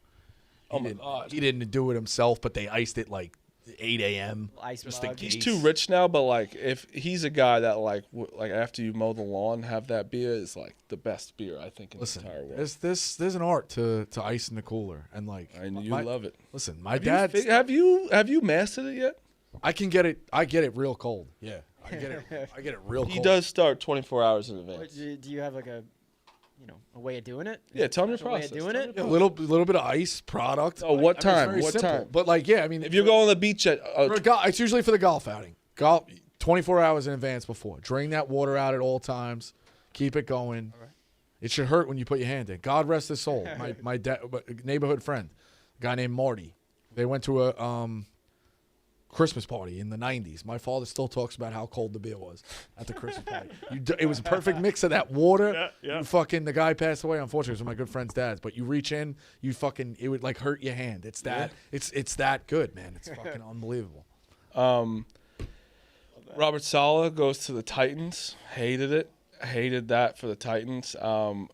Oh my God. He didn't do it himself, but they iced it like 8 a.m. Ice just mug. in He's case. too rich now, but like if he's a guy that like after you mow the lawn, have that beer is like the best beer I think in Listen, the entire world. there's an art to ice in the cooler, and like And you my- love it. Listen, my dad. Have you mastered it yet? I can get it. I get it real cold. Yeah, I get it real cold. He does start 24 hours in What, advance. do you have like a way of doing it? Yeah, tell me your Special way process. of doing Tell it? me A little bit of ice product. Oh, what I mean, it's time? very What simple. time? But like, yeah, I mean, If you're going to the beach at for it's usually for the golf outing. 24 hours in advance before. Drain that water out at all times. Keep it going. It should hurt when you put your hand in. God rest his soul. My neighborhood friend, a guy named Marty. They went to a Christmas party in the 90s. My father still talks about how cold the beer was at the Christmas party. It was a perfect mix of that water. Yeah. The guy passed away, unfortunately. It was one of my good friend's dads. But you reach in, it would like hurt your hand. It's that it's that good, man. It's fucking unbelievable. Robert Saleh goes to the Titans. Hated it. Hated that for the Titans. I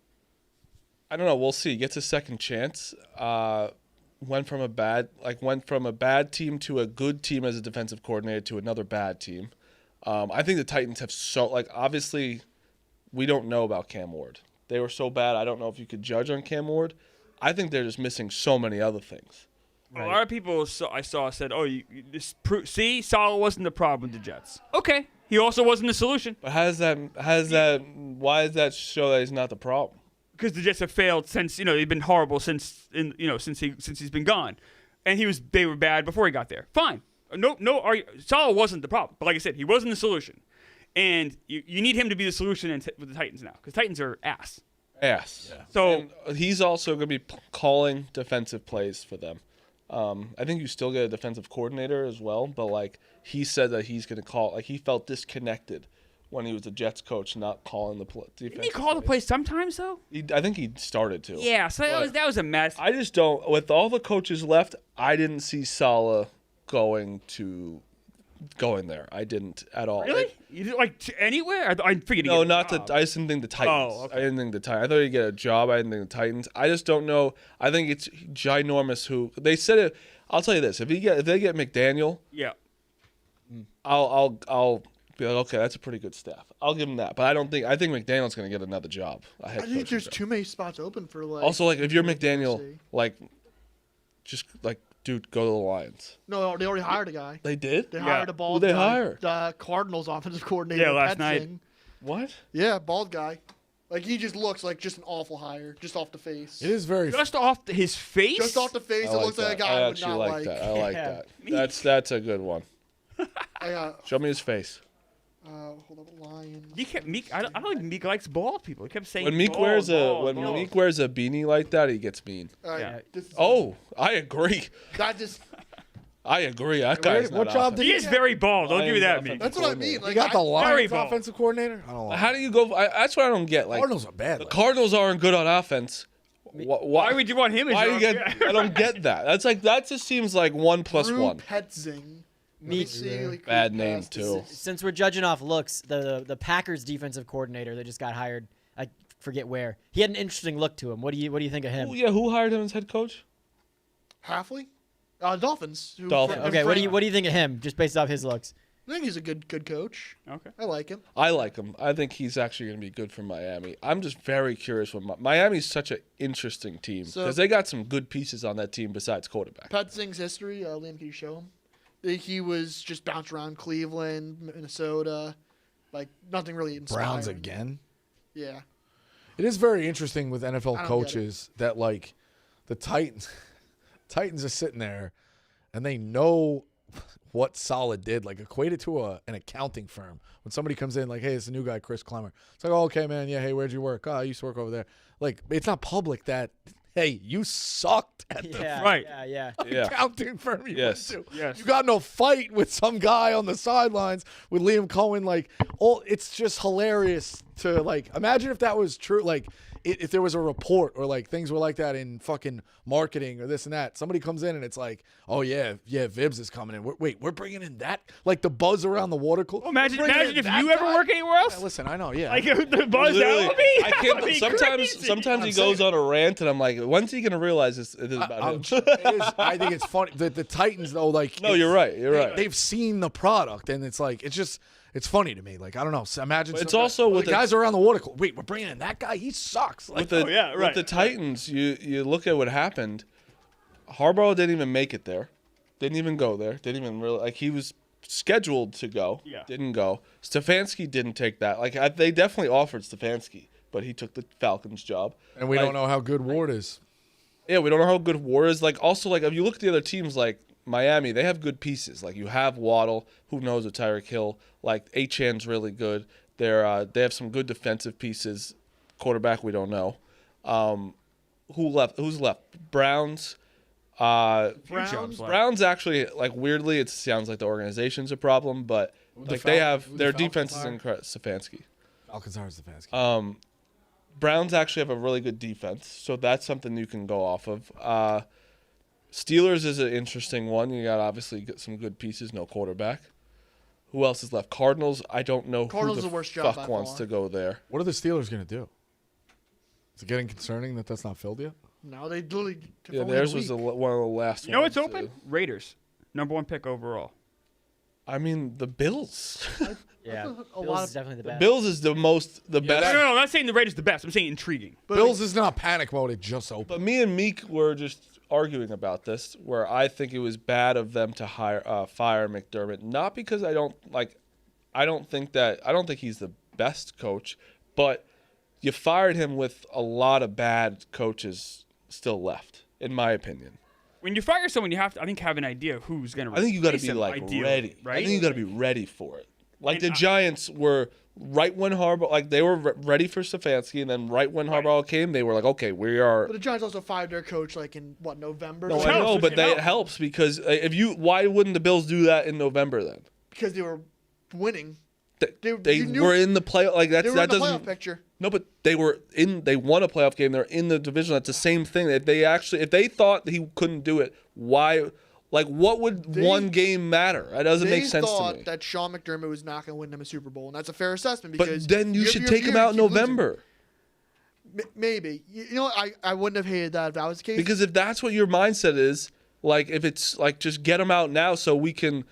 don't know. We'll see. Gets a second chance. Went from a bad team to a good team as a defensive coordinator to another bad team. I think the Titans have obviously we don't know about Cam Ward. They were so bad. I don't know if you could judge on Cam Ward. I think they're just missing so many other things. A lot of people I saw said, "Oh, see, Saleh wasn't the problem with the Jets." Okay, he also wasn't the solution. But why does that show that he's not the problem? because the Jets have failed since they've been horrible since he's been gone, and they were bad before he got there. Fine, no, Saleh wasn't the problem, but like I said, he wasn't the solution, and you need him to be the solution with the Titans now because Titans are ass. Yes. Yeah. So and he's also going to be calling defensive plays for them. I think you still get a defensive coordinator as well, but like he said that he's going to call. Like he felt disconnected when he was the Jets coach, not calling the defense. Didn't he call the plays sometimes though? I think he started to. Yeah, so that was a mess. I just don't. With all the coaches left, I didn't see Saleh going there. I didn't at all. Really? You didn't anywhere? I figured. No, not the. I just didn't think the Titans. Oh, okay. I didn't think the Titans. I thought he'd get a job. I didn't think the Titans. I just don't know. I think it's ginormous. Who they said it. I'll tell you this: if they get McDaniel, Yeah. I'll be like, okay, that's a pretty good staff. I'll give him that. But I think McDaniel's going to get another job. I think there's too many spots open for like. Also, like if you're McDaniel, just dude, go to the Lions. No, they already hired a guy. They did? They hired a bald Who'd they guy. hire? The Cardinals offensive coordinator. Yeah, last night. Singh. What? Yeah, bald guy. Like he just looks like just an awful hire, just off the face. It is very. Just off his face. Just off the face, it looks like a guy I would not like. That. I like Yeah. that. That's a good one. I got. Show me his face. Hold up, Lions. I don't think Meek likes bald people. He kept saying When Meek bald, wears bald. Meek wears a beanie like that, he gets mean. All right, Yeah. Oh, I agree. That just. I agree. That guy's what not job offensive. did He is very bald. I'll give you that, Meek. That's what I mean. You Like got the Very Lions bald. offensive coordinator? I don't know. How do you go? That's what I don't get. Like Cardinals are bad. the like- Cardinals aren't good on offense. Why would you want him? As Why do your- you get? I don't get that. That just seems like 1 + Drew 1. Petzing. Me- Bad name too. Since we're judging off looks, the Packers defensive coordinator that just got hired, I forget where. He had an interesting look to him. What do you think of him? Oh, yeah, who hired him as head coach? Halfley? Dolphins. Dolphins. Okay, what do you think of him just based off his looks? I think he's a good coach. Okay. I like him. I like him. I think he's actually going to be good for Miami. I'm just very curious. Miami's such an interesting team because they got some good pieces on that team besides quarterback. Petzing's history. Liam, can you show him? He was just bounced around Cleveland, Minnesota, like nothing really inspiring. Browns again? Yeah. It is very interesting with I NFL don't coaches that like the Titans are sitting there and they know what Saleh did, like equate it to an accounting firm. When somebody comes in like, hey, it's a new guy, Chris Clemmer. It's like, oh, okay, man, yeah, hey, where'd you work? Oh, I used to work over there. Like, it's not public that, hey, you sucked at the Right. Yeah. accounting firm you Yes. went to. Yes. You got no fight with some guy on the sidelines with Liam Cohen. Like, it's just hilarious to like imagine if that was true. Like, if there was a report or like things were like that in fucking marketing or this and that. Somebody comes in and it's like, oh yeah, Vibs is coming in. We're bringing in that, like the buzz around the water cooler. Imagine if you ever work anywhere else. Yeah, listen, I know, yeah. Like the buzz Literally, that would be. I that would be can't. crazy. Sometimes he goes on a rant, and I'm like, when's he gonna realize it is about him? I think it's funny. The Titans though, like No, you're right. You're right. They've seen the product, and it's like it's funny to me. Like I don't know. Imagine But it's some guy- also with the guys around the water cooler. Wait, we're bringing in that guy. He sucks. Like, With the, yeah, right. with the Titans, you look at what happened. Harbaugh didn't even make it there. Didn't even go there. Didn't even really he was scheduled to go. Yeah. Didn't go. Stefanski didn't take that. They definitely offered Stefanski, but he took the Falcons job. and we don't know how good Ward is. Yeah, we don't know how good War is. Also, if you look at the other teams, like Miami, they have good pieces. Like, you have Waddle. Who knows with Tyreek Hill? Like, Achan's really good. They have some good defensive pieces. Quarterback, we don't know. Who's left? Browns. Browns actually, weirdly, it sounds like the organization's a problem, but they have their defense is incredible. Stefanski. Falcons hires Stefanski. Browns actually have a really good defense, so that's something you can go off of. Steelers is an interesting one. You got obviously some good pieces, no quarterback. Who else is left? Cardinals, I don't know Cardinals who is the the worst job fuck by wants far. to go there. What are the Steelers going to do? Is it getting concerning that that's not filled yet? No, they literally. took Yeah, only theirs a was week. one of the last You know ones. what's open? Raiders, #1 pick overall. I mean, the Bills. Yeah. A Bills lot is of- definitely the best. Bills is the best. No, that- I'm not saying the Raiders the best. I'm saying intriguing. But Bills is not panic mode. It just opened. But me and Meek were just arguing about this, where I think it was bad of them to fire McDermott, not because I don't think he's the best coach, but you fired him with a lot of bad coaches still left, in my opinion. When you fire someone, you have to, I think, have an idea of who's going to. I think you got to be ready. Right? I think you got to be ready for it. Like the Giants were right when Harbaugh, they were ready for Stefanski, and then right when Harbaugh came, they were like, okay, we are. But the Giants also fired their coach in November. No, I know, but it helps because why wouldn't the Bills do that in November then? Because they were winning. They were in the playoff. Like that doesn't. Playoff picture. No, but they won a playoff game. They're in the division. That's the same thing. If they thought that he couldn't do it, why? Like, what would one game matter? That doesn't make sense to me. They thought that Sean McDermott was not going to win them a Super Bowl, and that's a fair assessment. Because but then you should take him out in November. Maybe. You know what? I wouldn't have hated that if that was the case. Because if that's what your mindset is, like, if it's like just get him out now so we can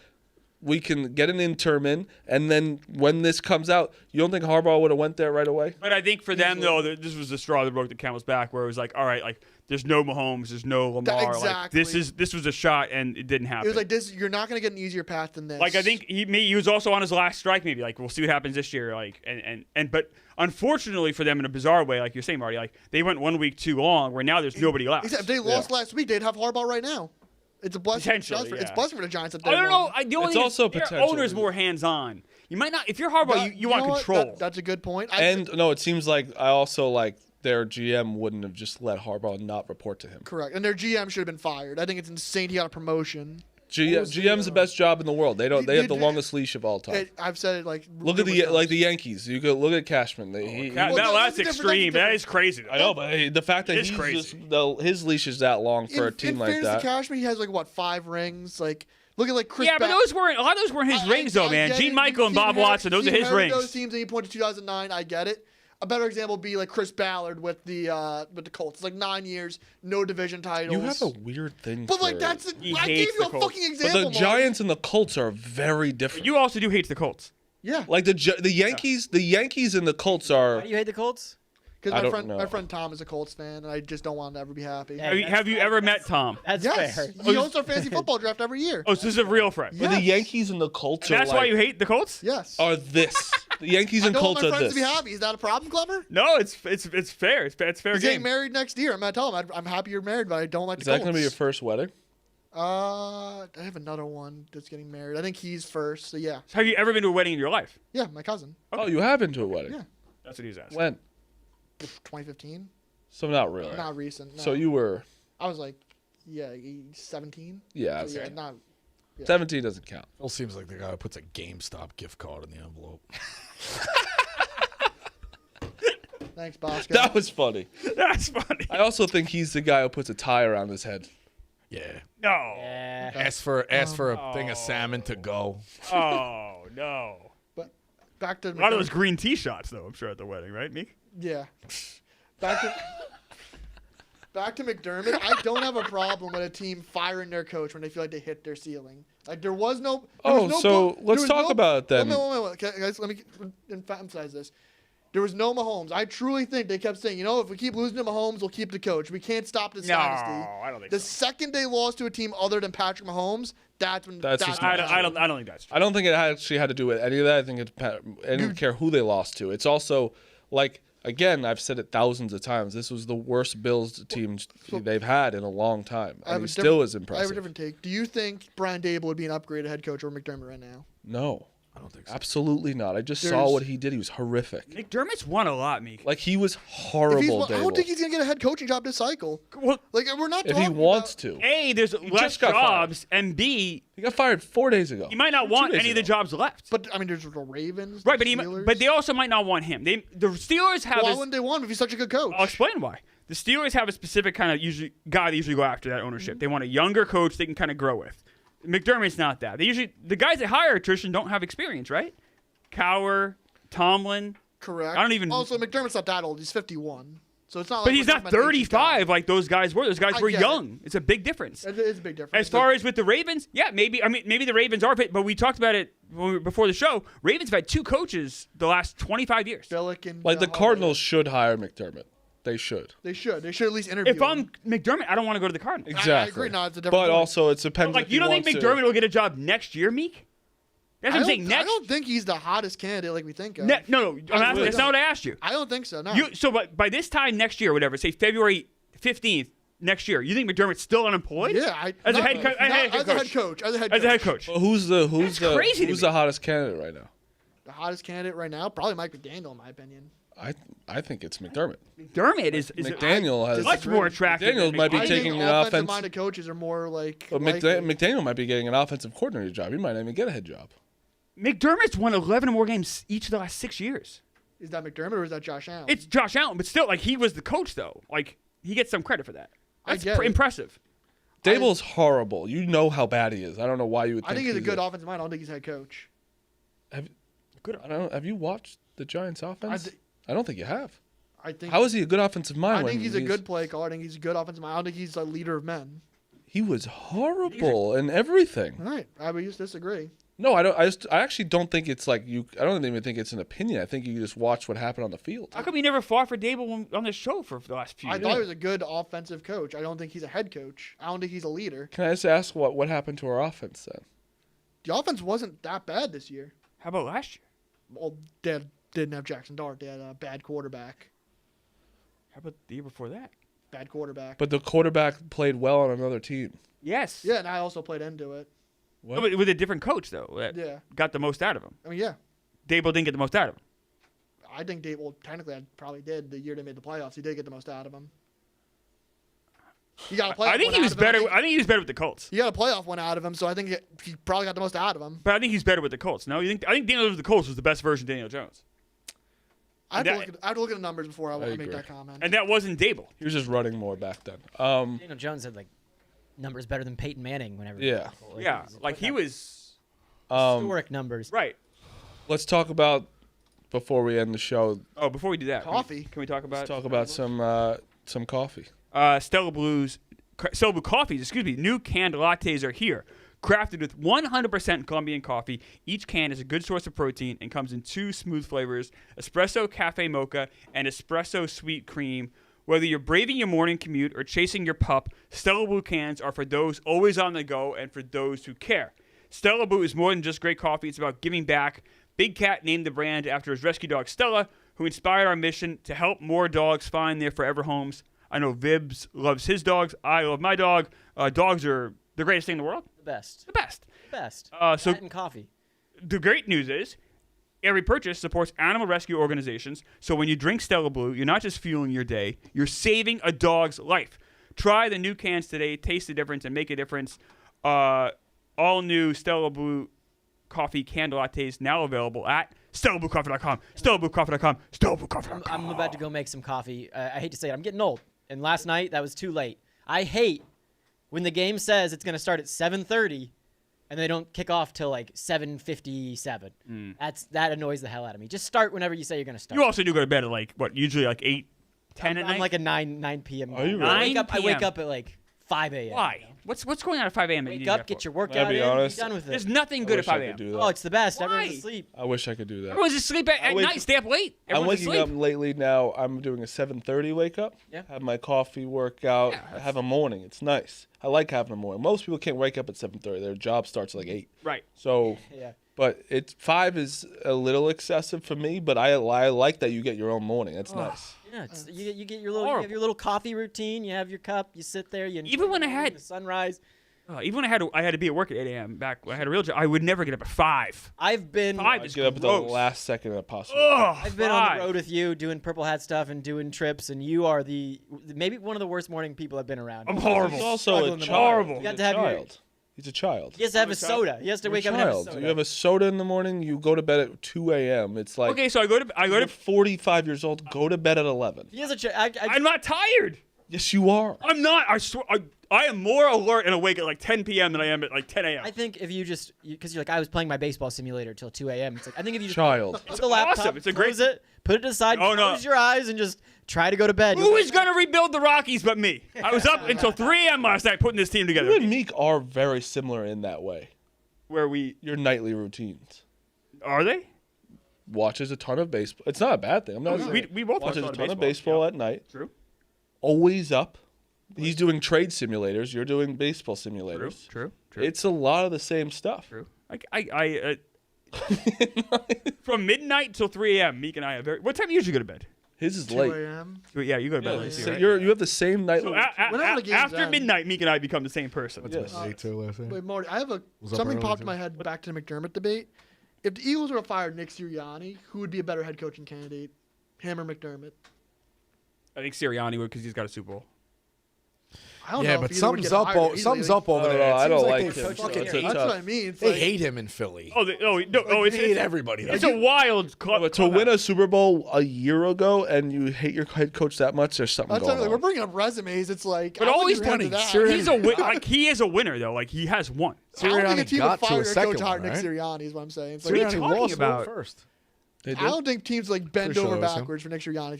get an interim in, and then when this comes out, you don't think Harbaugh would have went there right away? But I think for them, though, this was the straw that broke the camel's back, where it was like, all right, like, there's no Mahomes, there's no Lamar. Exactly. Like, this was a shot, and it didn't happen. It was like this. You're not going to get an easier path than this. Like, I think he was also on his last strike. Maybe like we'll see what happens this year. Like but unfortunately for them, in a bizarre way, like you're saying, Marty, like they went 1 week too long, where now there's nobody left. Except if they lost last week, they'd have Harbaugh right now. It's a blessing. It's a blessing for the Giants. That I don't know. The only it's also their potential. owner's more hands-on. You might not. If you're Harbaugh, you want control. That's a good point. It seems like I also like their GM wouldn't have just let Harbaugh not report to him. Correct, and their GM should have been fired. I think it's insane he got a promotion. GM's the best job in the world. They have the longest leash of all time. I've said it like. Look at the Yankees. You could look at Cashman. That's extreme. That is crazy. I know, but the fact that his leash is that long for a team like that. Cashman, he has 5 rings. Like look at Chris. Yeah, but a lot of those weren't his rings though, man. Gene Michael and Bob Watson, those are his rings. Those teams, and you point to 2009. I get it. A better example would be like Chris Ballard with the Colts. It's 9 years, no division titles. You have a weird thing. But I gave you a fucking example. But the Giants and the Colts are very different. You also do hate the Colts. Yeah. Like the Yankees, the Yankees and the Colts are. Why do you hate the Colts? Because my friend Tom is a Colts fan, and I just don't want him to ever be happy. Have you ever met Tom? That's fair. He hosts our fantasy football draft every year. Oh, so this is a real friend. Yes. But the Yankees and the Colts are. That's why you hate the Colts? Yes. Are this? The Yankees and Colts I are don't want my friends this. to be happy. Is that a problem, Clever? No, it's fair. It's fair He's game. getting married next year. I'm gonna tell him I'm happy you're married, but I don't like the Colts. Is that gonna be your first wedding? I have another one that's getting married. I think he's first. So yeah. Have you ever been to a wedding in your life? Yeah, my cousin. Oh, you have been to a wedding? Yeah. That's what he's asking. When? 2015. So not really. Not recent. No. So you were. I was 17. Yeah. So, Okay. not. Yeah. 17 doesn't count. Phil seems like the guy who puts a GameStop gift card in the envelope. Thanks, Bosco. That was funny. That's funny. I also think he's the guy who puts a tie around his head. Yeah. No. Yeah. Ask for a thing of salmon to go. Oh no. But back to A lot of those green tea shots, though. I'm sure at the wedding, right, Meek? Yeah. Back to McDermott. I don't have a problem with a team firing their coach when they feel like they hit their ceiling. Like there was no. Let's talk about it then. Wait. Guys, let me emphasize this. There was no Mahomes. I truly think they kept saying, if we keep losing to Mahomes, we'll keep the coach. We can't stop this dynasty. No, I don't think the so. second they lost to a team other than Patrick Mahomes, that's when. That's just not I don't think that's true. I don't think it actually had to do with any of that. I think I don't care who they lost to. It's also again, I've said it thousands of times. This was the worst Bills team they've had in a long time, and he still is impressive. I have a different take. Do you think Brian Dable would be an upgraded head coach over McDermott right now? No. I don't think so. Absolutely not. I just saw what he did. He was horrific. McDermott's won a lot, Meek. He was horrible. I don't think he's gonna get a head coaching job this cycle. Well, We're not. If he wants to. A, there's less jobs, and B, He got fired 4 days ago. he might not want any of the jobs left. But there's the Ravens, right, the but Steelers. they also might not want him. The Steelers have. Why wouldn't they want him if he's such a good coach? I'll explain why. The Steelers have a specific kind of guy they usually go after that ownership. They want a younger coach they can kind of grow with. McDermott's not that. The guys that hire attrition don't have experience, right? Cowher, Tomlin. Correct. I don't even. Also, McDermott's not that old. He's 51. So it's not. But he's not 35 like those guys were. Those guys were young. It's a big difference. It's a big difference. As far as with the Ravens, yeah, maybe the Ravens are fit, but we talked about it before the show. Ravens have had 2 coaches the last 25 years. Billick and the Cardinals should hire McDermott. They should. They should at least interview If I'm him. McDermott, I don't want to go to the Cardinals. Exactly. I agree. No, it's a different But point. also, it depends. You don't think McDermott will get a job next year, Meek? That's what I'm saying. I don't think he's the hottest candidate like we think of. No. That's not what I asked you. I don't think so. No. So by this time next year, whatever, say February 15th next year, you think McDermott's still unemployed? Yeah. As a head coach. As a head coach. Well, who's the hottest candidate right now? The hottest candidate right now, probably Mike McDaniel, in my opinion. I think it's McDermott. McDermott is McDaniel has much more attractive. McDaniel might be taking an offensive-minded coaches are more like. But McDaniel might be getting an offensive coordinator job. He might not even get a head job. McDermott's won 11 or more games each of the last 6 years. Is that McDermott or is that Josh Allen? It's Josh Allen, but still, like, he was the coach, though. Like, he gets some credit for that. That's impressive. Dable's horrible. You know how bad he is. I don't know why you would think I think he's a good offensive mind. I don't think he's head coach. Have you watched the Giants' offense? I don't think you have. How is he a good offensive mind? I think he's a good play caller. I think he's a good offensive mind. I don't think he's a leader of men. He was horrible in everything. All right. I would just disagree. No, I don't. I actually don't think it's like you. I don't even think it's an opinion. I think you just watch what happened on the field. How come you never fought for Dable on this show for the last few years? I thought he was a good offensive coach. I don't think he's a head coach. I don't think he's a leader. Can I just ask what happened to our offense then? The offense wasn't that bad this year. How about last year? Well, they didn't have Jackson Dart. They had a bad quarterback. How about the year before that? Bad quarterback. But the quarterback played well on another team. Yes. Yeah, and I also played into it. What? No, but with a different coach, though. That got the most out of him. I mean, yeah. Dable didn't get the most out of him. I think Dable, technically, I probably did. The year they made the playoffs, he did get the most out of him. He got a playoff. I think he was better. I think he was better with the Colts. He got a playoff one out of him, so I think he probably got the most out of him. But I think he's better with the Colts. No, I think Daniel with the Colts was the best version of Daniel Jones. I have to look at the numbers before I make that comment. And that wasn't Dable. He was just running more back then. Daniel Jones had like numbers better than Peyton Manning whenever. Yeah. He was historic numbers. Right. Let's talk about before we end the show. Oh, before we do that, coffee. Can we talk about? Let's talk about some coffee. Stella Blue Coffees, new canned lattes are here. Crafted with 100% Colombian coffee, each can is a good source of protein and comes in 2 smooth flavors, espresso cafe mocha and espresso sweet cream. Whether you're braving your morning commute or chasing your pup, Stella Blue cans are for those always on the go and for those who care. Stella Blue is more than just great coffee, it's about giving back. Big Cat named the brand after his rescue dog Stella, who inspired our mission to help more dogs find their forever homes. I know Vibs loves his dogs. I love my dog. Dogs are the greatest thing in the world. The best. The best. The best. So that and coffee. The great news is every purchase supports animal rescue organizations. So when you drink Stella Blue, you're not just fueling your day. You're saving a dog's life. Try the new cans today. Taste the difference and make a difference. All new Stella Blue coffee canned lattes now available at StellaBlueCoffee.com. StellaBlueCoffee.com. StellaBlueCoffee.com. I'm about to go make some coffee. I hate to say it. I'm getting old. And last night, that was too late. I hate when the game says it's going to start at 7:30 and they don't kick off till like 7:57. That annoys the hell out of me. Just start whenever you say you're going to start. You also do go to bed at usually 8, 10 at night? I'm like a 9 p.m. Are you really? I wake up at like 5 a.m. Why? You know? What's going on at 5 a.m. Wake up, get your workout Can I be in, honest? be done with it. There's nothing good at 5 a.m. Do that. Oh, it's the best. Why? Everyone's asleep. I wish I could do that. Everyone's asleep at night. Stay up late. I'm Everyone's waking asleep. up lately now. I'm doing a 7:30 wake up. Yeah. Have my coffee, workout. Yeah, have a morning. It's nice. I like having a morning. Most people can't wake up at 7:30. Their job starts at like 8. Right. So, Yeah. but 5 is a little excessive for me. But I like that you get your own morning. That's nice. Yeah, you get your little you have your little coffee routine. You have your cup. You sit there. You enjoy Even when I the had- the sunrise. Even when I had to be at work at 8 a.m. back when I had a real job, I would never get up at 5. I've been 5 I is get up at the gross. last second of possible. I've been on 5. the road with you doing Purple Hat stuff and doing trips, and you are maybe one of the worst morning people I've been around. I'm horrible. He's also Struggle a in the child. Horrible. He's You a got to have your- child. He's a child. He has to have a soda. He has to You're wake a up and have a child. soda. You have a soda in the morning. You go to bed at 2 a.m. It's like Okay, so I go you're to 45 years old. Go to bed at 11. He has a. I'm not tired. Yes, you are. I'm not. I swear. I am more alert and awake at like 10 p.m. than I am at like 10 a.m. I think if you just because you're like I was playing my baseball simulator till 2 a.m. It's like I think if you just Child. put the laptop, awesome. It's a great- close it, put it aside, Oh, no. close your eyes, and just try to go to bed. Who is going to rebuild the Rockies but me? I was up until 3 a.m. last night putting this team You together. and Meek are very similar in that way. Where we Your nightly routines. are they? Watches a ton of baseball. It's not a bad thing. I'm not saying. We both watch Watches a a lot ton of baseball at night. True. Always up. He's doing trade simulators. You're doing baseball simulators. True. It's a lot of the same stuff. True. I From midnight till 3 a.m. Meek and I have what time do you usually go to bed? His is 2 late. a.m. Yeah, you go to bed late So too, right? you have the same night. So Whenever the game's after end. midnight, Meek and I become the same person. Yes. Wait, Marty, I have Was up something early popped in too. my head back to the McDermott debate. If the Eagles were to fire Nick Sirianni, who would be a better head coaching candidate, him or McDermott? I think Sirianni would because he's got a Super Bowl. I don't Yeah, know but if either would something's get up. hired easily. Something's up over I don't there. know, It I don't seems like they him. fucking It's hate- That's tough. what I mean. It's They like, hate him in Philly. It's They hate everybody. It's a wild club. But to win a Super Bowl a year ago and you hate your head coach that much, there's something That's going like, we're on. bringing up resumes. It's like, But I always wouldn't agree funny. to that. Sirianni- He's a like he is a winner though. Like he has won. I don't think a Sirianni team got would to fire a a second coach hire one, Nick right? Sirianni is what I'm saying. It's like, What are you Sirianni talking lost about? first. They I did. don't think teams like bend Pretty sure over it was him. backwards for Nick Sirianni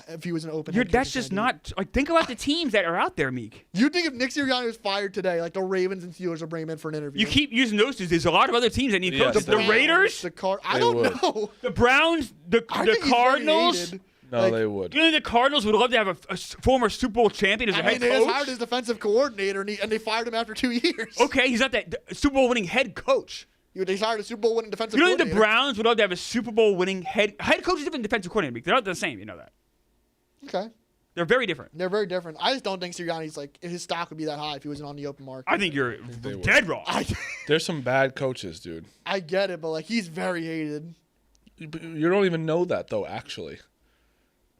if he was an open. Dude, head that's coaching just candidate. not like think about the teams that are out there, Meek. You think if Nick Sirianni was fired today, like the Ravens and Steelers would bring him in for an interview? You keep using those two. There's a lot of other teams that need Yes. coaches. The The Browns, Raiders, I They don't would. know. the Browns, the I think he's very Cardinals. hated. No, Like, they would. You know the Cardinals would love to have a former Super Bowl champion as a I head mean, they just coach. hired his defensive coordinator, and they fired him after 2 years. Okay, he's not that Super Bowl winning head coach. They hired a Super Bowl winning defensive You know the coordinator. Browns would love to have a Super Bowl winning head coach is different than defensive coordinator. Meek. They're not the same. You know that. Okay, They're very different. they're very different. I just don't think Sirianni's like his stock would be that high if he wasn't on the open market. I think you're they would. dead wrong. There's some bad coaches, dude. I get it, but like he's very hated. You don't even know that though. Actually,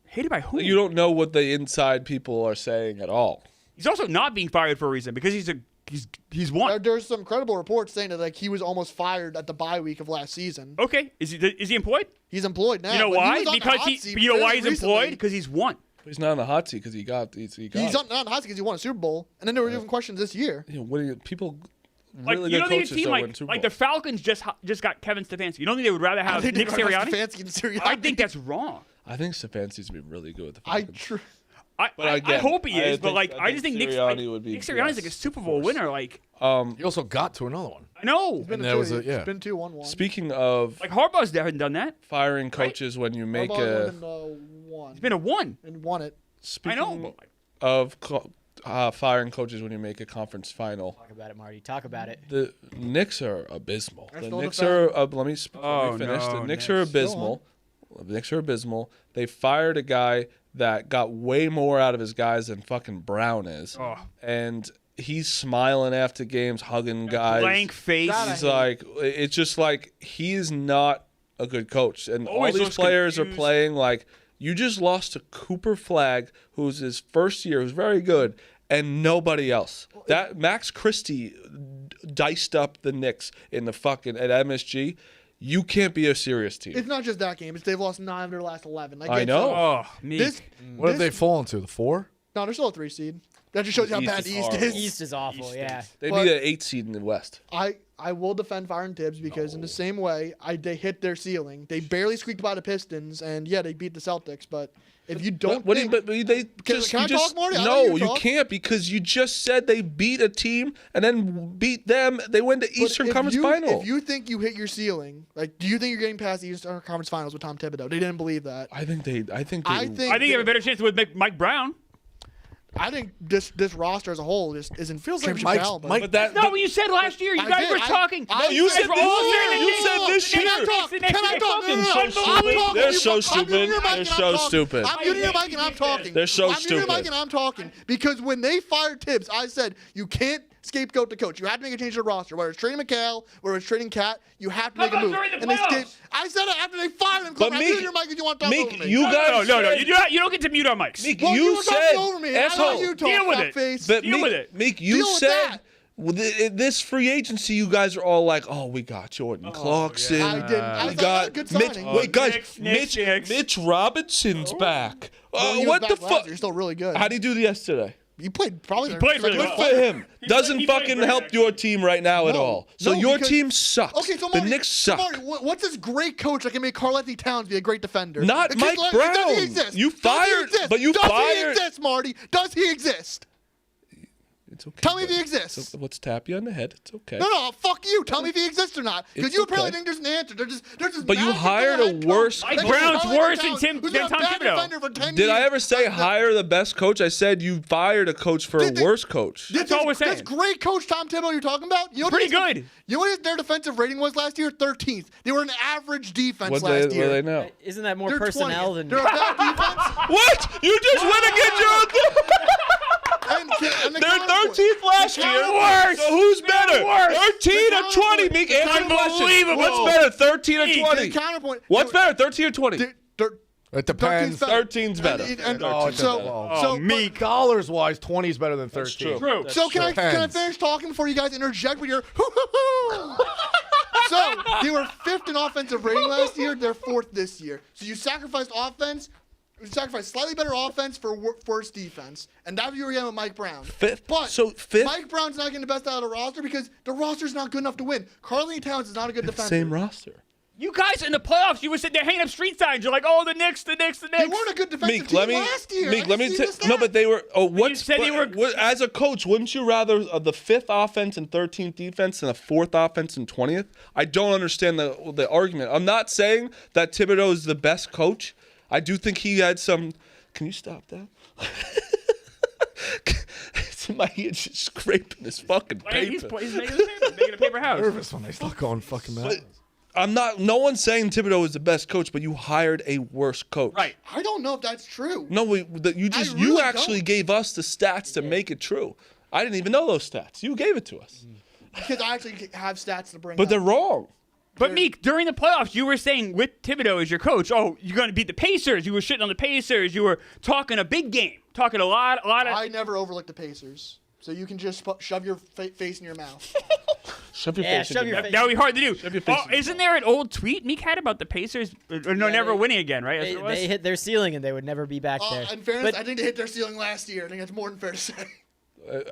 Hated by who? you don't know what the inside people are saying at all. He's also not being fired for a reason because he's won. There's some credible reports saying that like he was almost fired at the bye week of last season. Okay, is he employed? He's employed now. You know but he why? was on the Because hot seat you know why fairly he's recently. employed? Because he's won. He's not on the hot seat because he got. He's not on the hot seat because he won a Super Bowl, and then there were even questions this year. You know, what do you, people Like really you good don't think a coaches team don't win like Super the Bowls. Falcons just got Kevin Stefanski. You don't think they would rather I have think Nick they're gonna Sirianni? have Stefanski and Sirianni. I think that's wrong. I think Stefanski's gonna be really good with the I Falcons. I again, hope he I is, but think- like I I just think think Nick Sirianni would be Nick Sirianni's like a yes, Super of Bowl course. winner. Like He also got to another one. I know. It's been And a that two, was a- yeah. It's been 2-1-1. Speaking of Like Harbaugh's hasn't done that. firing coaches when you make Harbaugh a won one It's been a one. and won it. speaking I know. But like, of firing coaches when you make a conference final. Talk about it, Marty. Talk about it. The Knicks are abysmal. I The still Knicks defend- are. Let me Oh, finish. no, The Knicks Knicks. are abysmal. The Knicks are abysmal. They fired a guy that got way more out of his guys than fucking Brown is, oh, and he's smiling after games, hugging guys. blank face. That I He's hate. like, it's just like he's not a good coach, and Always all these looks players confused. are playing like you just lost to Cooper Flagg, who's his first year, who's very good, and nobody else. That Max Christie diced up the Knicks in the fucking at MSG. You can't be a serious team. It's not just that game. It's they've lost 9 of their last 11. Like, I it's- know. Oh, me. This, What have they fallen to? The 4? No, they're still a 3 seed. That just shows you how East bad is the East horrible. is. East is awful. Yeah. They'd but- be the 8th seed in the West. I will defend firing Tibbs because in the same way they hit their ceiling. They barely squeaked by the Pistons, and yeah, they beat the Celtics. But if you don't, What do you, think, but they Can- just, can you I just talk, Marty? I'll let no, you you talk. can't because you just said they beat a team and then beat them. They win the but Eastern if Conference you, Final. If you think you hit your ceiling, like, do you think you're getting past the Eastern Conference Finals with Tom Thibodeau? They didn't believe that. I think they. I think you have a better chance with Mike Brown. I think this roster as a whole just isn't Feels like championship Mike's- caliber. Mike- But that. No, what you said last year. You I guys did. were talking. I- you guys said were this all year. saying the You Knicks. said this The year. Knicks, Can I talk? the Can Knicks, I the talk? Knicks. so I'm stupid. talking. They're so I'm muting stupid. your mic They're and so I'm talking. stupid. I'm muting your mic and I'm talking. They're so I'm muting your mic stupid. and I'm talking because when they fired Tibbs, I said you can't scapegoat the coach. You have to make a change to the roster. Whether it's trading McHale, whether it's trading Cat, you have to How make a about move. during the And they playoffs? I said it after they fired him. But I'm Meek- muting your mic if you want to talk Meek, over me. you No, guys. no. said- You don't get to mute our mics. Meek, Well, you were said. talking over me. Asshole. I let you talk, Deal with it. fuckface. But Deal Meek, with it. Meek, you Deal with said that. this free agency, you guys are all like, "Oh, we got Jordan Clarkson. yeah. I didn't. I We thought that was a got good Mitch. signing. Wait, guys, Knicks. Mitch Robinson's back. Well, he was What back the last year. fuck? You're still really good. How would he do yesterday? You played probably. played really Good well. for him. He Doesn't played fucking great, help actually. your team right now at No. all. So No, your because- team sucks. Okay, so the Marty, Knicks suck. Marty, what's this great coach that can make Karl-Anthony Towns be a great defender? Not The Mike kid- Brown. Does he exist? You Does he fired- exist? but you Does he fired- exist, Marty? Does he exist? It's okay. Tell me if he bud. exists. So, let's tap you on the head. It's okay. No, fuck you. Tell me if he exists or not. Because It's you apparently okay. think there's an answer. There's just But you magical hired a head coach. worse Mike That's Brown's Carl worse Anthony than who's been a Tom bad Thibodeau. defender for 10 Did I years. ever say hire the best coach? I said you fired a coach for a worse coach. That's all we're saying. This great coach Tom Thibodeau you're talking about? You know Pretty what good. You know what their defensive rating was last year? 13th. They were an average defense What last they, year. what are they now? Isn't that more They're personnel 20th. than? They're a bad defense. What? You just went against your. And the They're counterpoint- 13th last the year. counterpoint- So who's better? worse. 13 The or 20? counterpoint- Meek, answer the question. Unbelievable. What's better, 13 or Meek, 20? The counterpoint. What's better, 13 or 20? It depends. 13's better. Oh, it's so, better. so, Meek. Dollars wise, 20 is better than 13. true. True. So can I Depends. finish talking before you guys interject with your hoo-hoo-hoo? So they were 5th in offensive rating last year. They're 4th this year. So you sacrificed offense. You sacrificed slightly better offense for worse defense, and that's what you were getting with Mike Brown. 5th. But So 5th. Mike Brown's not getting the best out of the roster because the roster's not good enough to win. Karl-Anthony Towns is not a good defender. Same roster. You guys in the playoffs, you were sitting there hanging up street signs. You're like, oh, the Knicks, the Knicks, the Knicks. They weren't a good defensive Meek, team let me. last year. Meek, I let me. see Ta- this no, stat. but they were. Oh, what? said they were- As a coach, wouldn't you rather the 5th offense and 13th defense than a 4th offense and 20th? I don't understand the argument. I'm not saying that Thibodeau is the best coach. I do think he had some. Can you stop that? It's in my ear, just scraping this fucking He's paper. making a paper house. Nervous when they start going fucking mad. I'm not. No one's saying Thibodeau is the best coach, but you hired a worse coach. Right. I don't know if that's true. No, you really actually don't. gave us the stats to make it true. I didn't even know those stats. You gave it to us, Because I actually have stats to bring but up. they're wrong. But Meek, during the playoffs, you were saying with Thibodeau as your coach, oh, you're going to beat the Pacers. You were shitting on the Pacers. You were talking a big game, talking a lot of. I never overlooked the Pacers. So you can just shove your face in your mouth. Shove your Yeah, face. shove in your your face. That would be hard to do. Shove your face Oh, in your isn't there an old tweet Meek had about the Pacers? Or no, Yeah, never they- winning again, right? That's what it was? They hit their ceiling and they would never be back there. In fairness, But- I think they hit their ceiling last year. I think that's more than fair to say.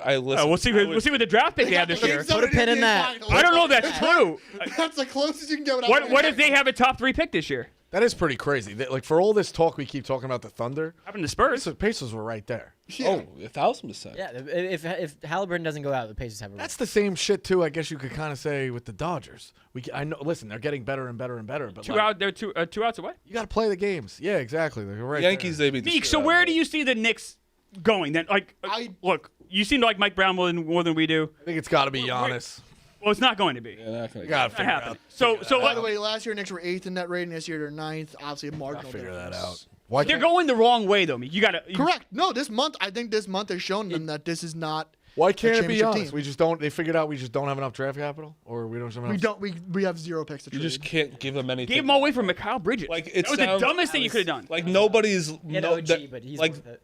I listen. Oh, we'll see. We'll see what the draft pick they have this year. Put a pin in that. I don't know if that's true. That's the closest you can get. What if they have a top 3 pick this year? That is pretty crazy. Like, for all this talk we keep talking about the Thunder, Happened to Spurs. the Pacers were right there. Oh, 1,000%. yeah, if Halliburton doesn't go out, the Pacers have a. That's the same shit too. I guess you could kind of say with the Dodgers. I know. Listen, they're getting better and better and better. But Two like, out. They're two outs away. you got to play the games. Yeah, exactly. They're right. Yankees, there. they beat the Meek, shit so out of where them. do you see the Knicks going then? Like, look, you seem to like Mike Brown more than we do. I think it's got to be Giannis. Well, it's not going to be. Yeah, not gonna You got to Not figure it happening. out. So By the way, last year Knicks were 8th in net rating. This year they're 9th. Obviously a marginal Figure that difference. out. Why they're can't, going the wrong way though. Meek. You got to Correct. No, this month I think this month has shown them that this is not. why can't a it be championship Giannis? team. We just don't. They figured out we just don't have enough draft capital, or we don't. Have enough We don't. We have 0 picks to You trade. just can't give them anything. gave them all away from Mikal Bridges. Like, it that was the sounds- dumbest thing you could have done. Like nobody's. He had no, OG, that- but he's like worth it.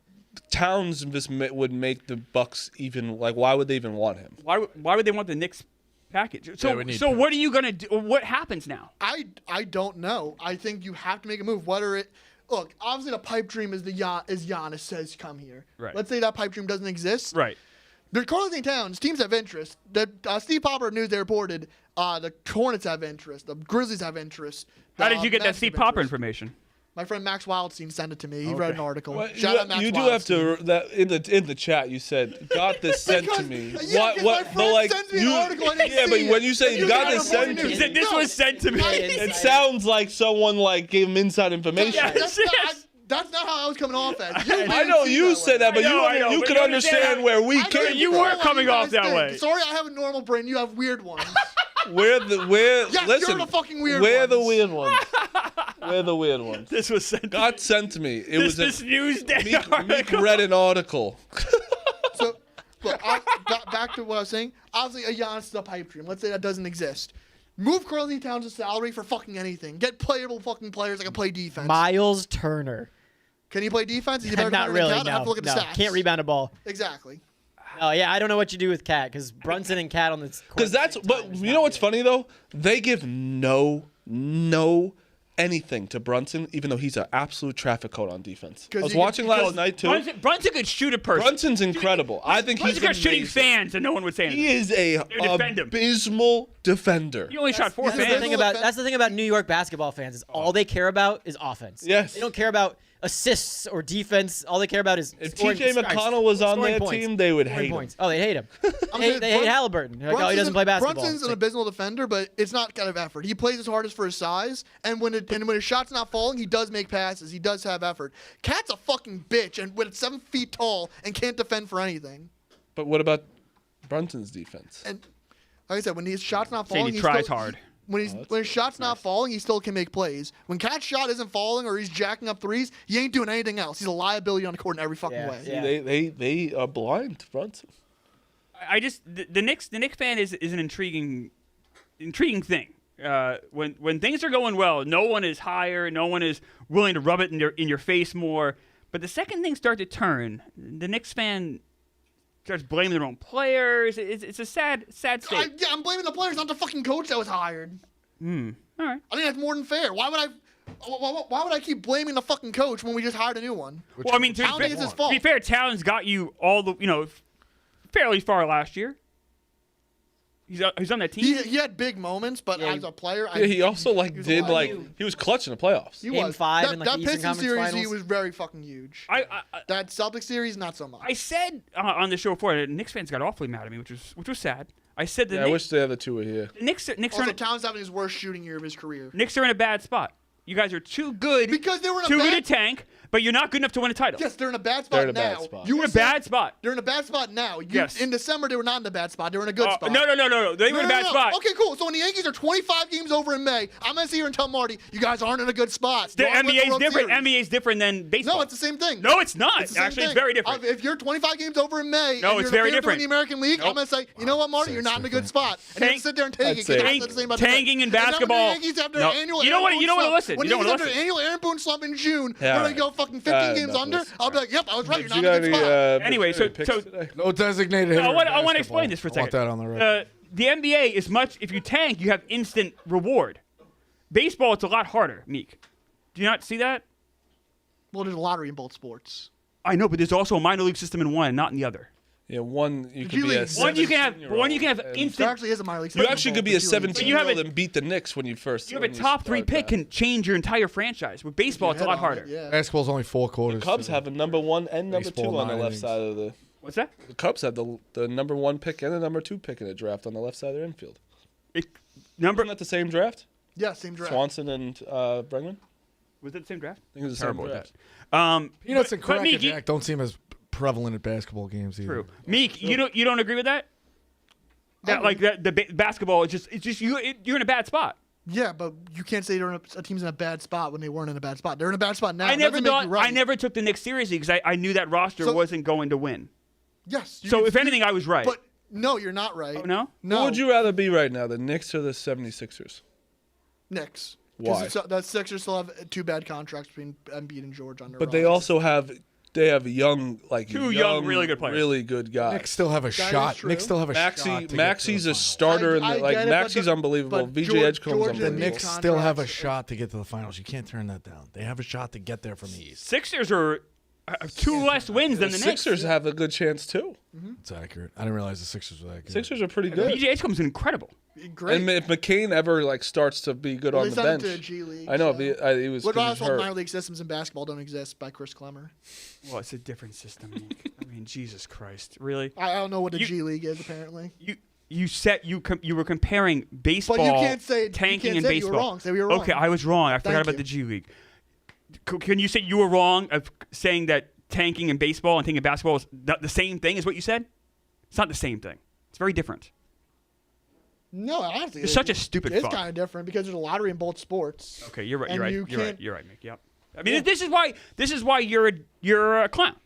Towns just would make the Bucks even. Like, why would they even want him? Why would they want the Knicks package? Yeah, So we need so to. what are you gonna do? What happens now? I don't know. I think you have to make a move. Whether it look, obviously the pipe dream is Giannis says come here. Right. Let's say that pipe dream doesn't exist. Right. The Karl-Anthony Towns teams have interest. The Steve Popper News they reported the Hornets have interest. The Grizzlies have interest. How the did you get that Mavs Steve have Popper interest. information? My friend Max Wildstein sent it to me. He read an article. Well, Shout out Max you do have Wildstein. to that in the chat. You said got this sent to me. Yeah, 'cause my friend sends me an article, I didn't yeah, see but it. when you say And you you got got this it sent on to the He me, said this No. was sent to me. it sounds like someone like gave him inside information. Yeah. That's not how I was coming off as. I know you said that, but I know, you but could you understand understand how- where we I know came. you know were what coming you off guys that think. way. Sorry, I have a normal brain. You have weird ones. We're Yes, listen. you're the fucking weird We're the ones. weird ones. We're the weird ones. This was sent. God sent to me. It was this Newsday Meek article. read an article. So, look, back to what I was saying. Obviously, a Giannis is a pipe dream. Let's say that doesn't exist. Move Karl-Anthony Towns' salary for fucking anything. Get playable fucking players that can play defense. Miles Turner. Can he play defense? Is he better Not than really. Cat? I have to look at the no. stats. Can't rebound a ball. Exactly. Oh yeah, I don't know what you do with Cat because Brunson and Cat on the court. Because that's, but you know what's funny though? They give no anything to Brunson, even though he's an absolute traffic cone on defense. I 'Cause was you watching get- last night too. Brunson could shoot a person. Brunson's incredible. I think he's Brunson's got shooting amazing. fans, and no one would say anything. He is a defend him. abysmal defender. He only shot 4 yeah, fans. That's the thing about New York basketball fans is all they care about is offense. Yes. They don't care about assists or defense. All they care about is If scoring, TJ McConnell was on scoring their points. team, they would Scoring hate him. points. Oh, they hate him. I'm They saying hate Halliburton. They're like, oh, he doesn't play basketball. Brunson's an abysmal defender, but it's not kind of effort. He plays his hardest for his size, and when his shot's not falling, he does make passes. He does have effort. Cat's a fucking bitch, and when it's 7 feet tall and can't defend for anything. But what about Brunson's defense? And like I said, when his shot's not Saying falling, he tries hard. When his shot's not falling, he still can make plays. When Cat's shot isn't falling or he's jacking up threes, he ain't doing anything else. He's a liability on the court in every fucking way. Yeah. They are blind to Brunson. I just the Knicks fan is an intriguing thing. When things are going well, no one is higher, no one is willing to rub it in your face more. But the second things start to turn, the Knicks fan starts blaming their own players. It's a sad state. I'm blaming the players, not the fucking coach that was hired. All right. I think that's more than fair. Why would I keep blaming the fucking coach when we just hired a new one? Well, I mean, I don't think it's his fault. to be fair, Towns got you all the fairly far last year. He's on that team. He had big moments, but as a player, He also he was clutch in the playoffs. He Game was. 5 that, in, like, that the Eastern Pistons Conference series, Finals. he was very fucking huge. That Celtics series, not so much. I said on the show before that Knicks fans got awfully mad at me, which was sad. I said that I wish the other two were here. Knicks also, Towns having his worst shooting year of his career. Knicks are in a bad spot. You guys are too good. Because they were in a too bad... good to tank, but you're not good enough to win a title. Yes, they're in a bad spot They're in a now. bad spot. You were in a bad spot. They're in a bad spot now. Yes. In December, they were not in a bad spot. They were in a good spot. No. They were in a bad spot. Okay, cool. So when the Yankees are 25 games over in May, I'm going to sit here and tell Marty, you guys aren't in a good spot. The You aren't winning NBA's World different. Series. NBA's different than baseball. No, it's the same thing. No, it's not. It's the same Actually, thing. it's very different. If you're 25 games over in May No, and it's you're very the favorite to win different. the American League, I'm going to say, you know what, Marty, you're not in a good spot. And you're going to sit there and take I'd it. say- Because that's the same about the Tanking in Knicks. And then when basketball- the Yankees have their No. annual You don't Aaron wanna Boone slump- listen. When You the don't Yankees wanna have their annual Aaron Boone slump in June, Yeah, where they go fucking 15 games enough under, listen. I'll be like, yep, I was right. You're You not got in a any good spot. Anyway, so- picks so- today? No designated hitter. I want to in explain basketball. this for a I second. want that on the record. The NBA is much. If you tank, you have instant reward. Baseball, it's a lot harder. Meek, do you not see that? Well, there's a lottery in both sports. I know, but there's also a minor league system in one, not in the other. Yeah, one you could G be League. a One you can have. 17-year-old One you can have and There instant. actually is a minor league You system actually in could both be a the G Leagues. 17-year-old and beat the Knicks when you first. You have when a top 3 start pick that. can change your entire franchise. With baseball, it's a Head lot on it, harder. Yeah. Basketball's only 4 quarters. Cubs too. have a number 1 and number 2 Baseball, on the 9 left innings. side of the. What's that? The Cubs have the number 1 pick and the number 2 pick in the draft on the left side of their infield. Number Isn't that the same draft? Yeah, same draft. Swanson and Bregman? was it the same draft? I think it was the Terrible same at draft. that. Peanuts and but Meek, Cracker Jack don't seem as prevalent at basketball games either. True. Meek, you don't agree with that? That like that basketball it's just you're in a bad spot. Yeah, but you can't say a team's in a bad spot when they weren't in a bad spot. They're in a bad spot now. I It never doesn't make thought you right. I never took the Knicks seriously because I knew that roster So- wasn't going to win. Yes. So if anything, I was right. But no, you're not right. Oh, no? No. Who would you rather be right now, the Knicks or the 76ers? Knicks. Why? Because the Sixers still have 2 bad contracts between Embiid and George on their But they roster. also have young, like Two young, really good players. really good guys. Knicks still have a is shot. true. Knicks still have a shot. to get to Maxi's the a finals. starter, I and like get it, but Maxi's the- unbelievable. but VJ George- Edgecomb's George The and unbelievable. Knicks Embiid's still have a contracts- shot to get to the finals. You can't turn that down. They have a shot to get there from the East. Sixers are 2 less wins than the Knicks. Sixers have a good chance too. It's accurate. I didn't realize the Sixers were that good. Sixers are pretty good. BJ Edgecomb's incredible. Great. And if McCain ever starts to be good Well, on they the sent bench, him to G League. I know so. he was What 'cause about he's all hurt. minor league systems in basketball don't exist by Chris Clemmer? Well, it's a different system. Meek. I mean, Jesus Christ, really? I don't know what the You- G League is apparently. You were comparing baseball, But you can't say tanking you can't and say baseball. you were wrong. Say we were wrong. Okay, I was wrong. I forgot Thank about you. the G League. Can you say you were wrong of saying that tanking in baseball and tanking in basketball is the same thing as what you said? It's not the same thing. It's very different. No, honestly, You're such a stupid It's fuck. kind of different because there's a lottery in both sports. Okay, you're right. And You're right. you You're right. can't- You're right, Mick. Yep. I mean, this is why you're a clown.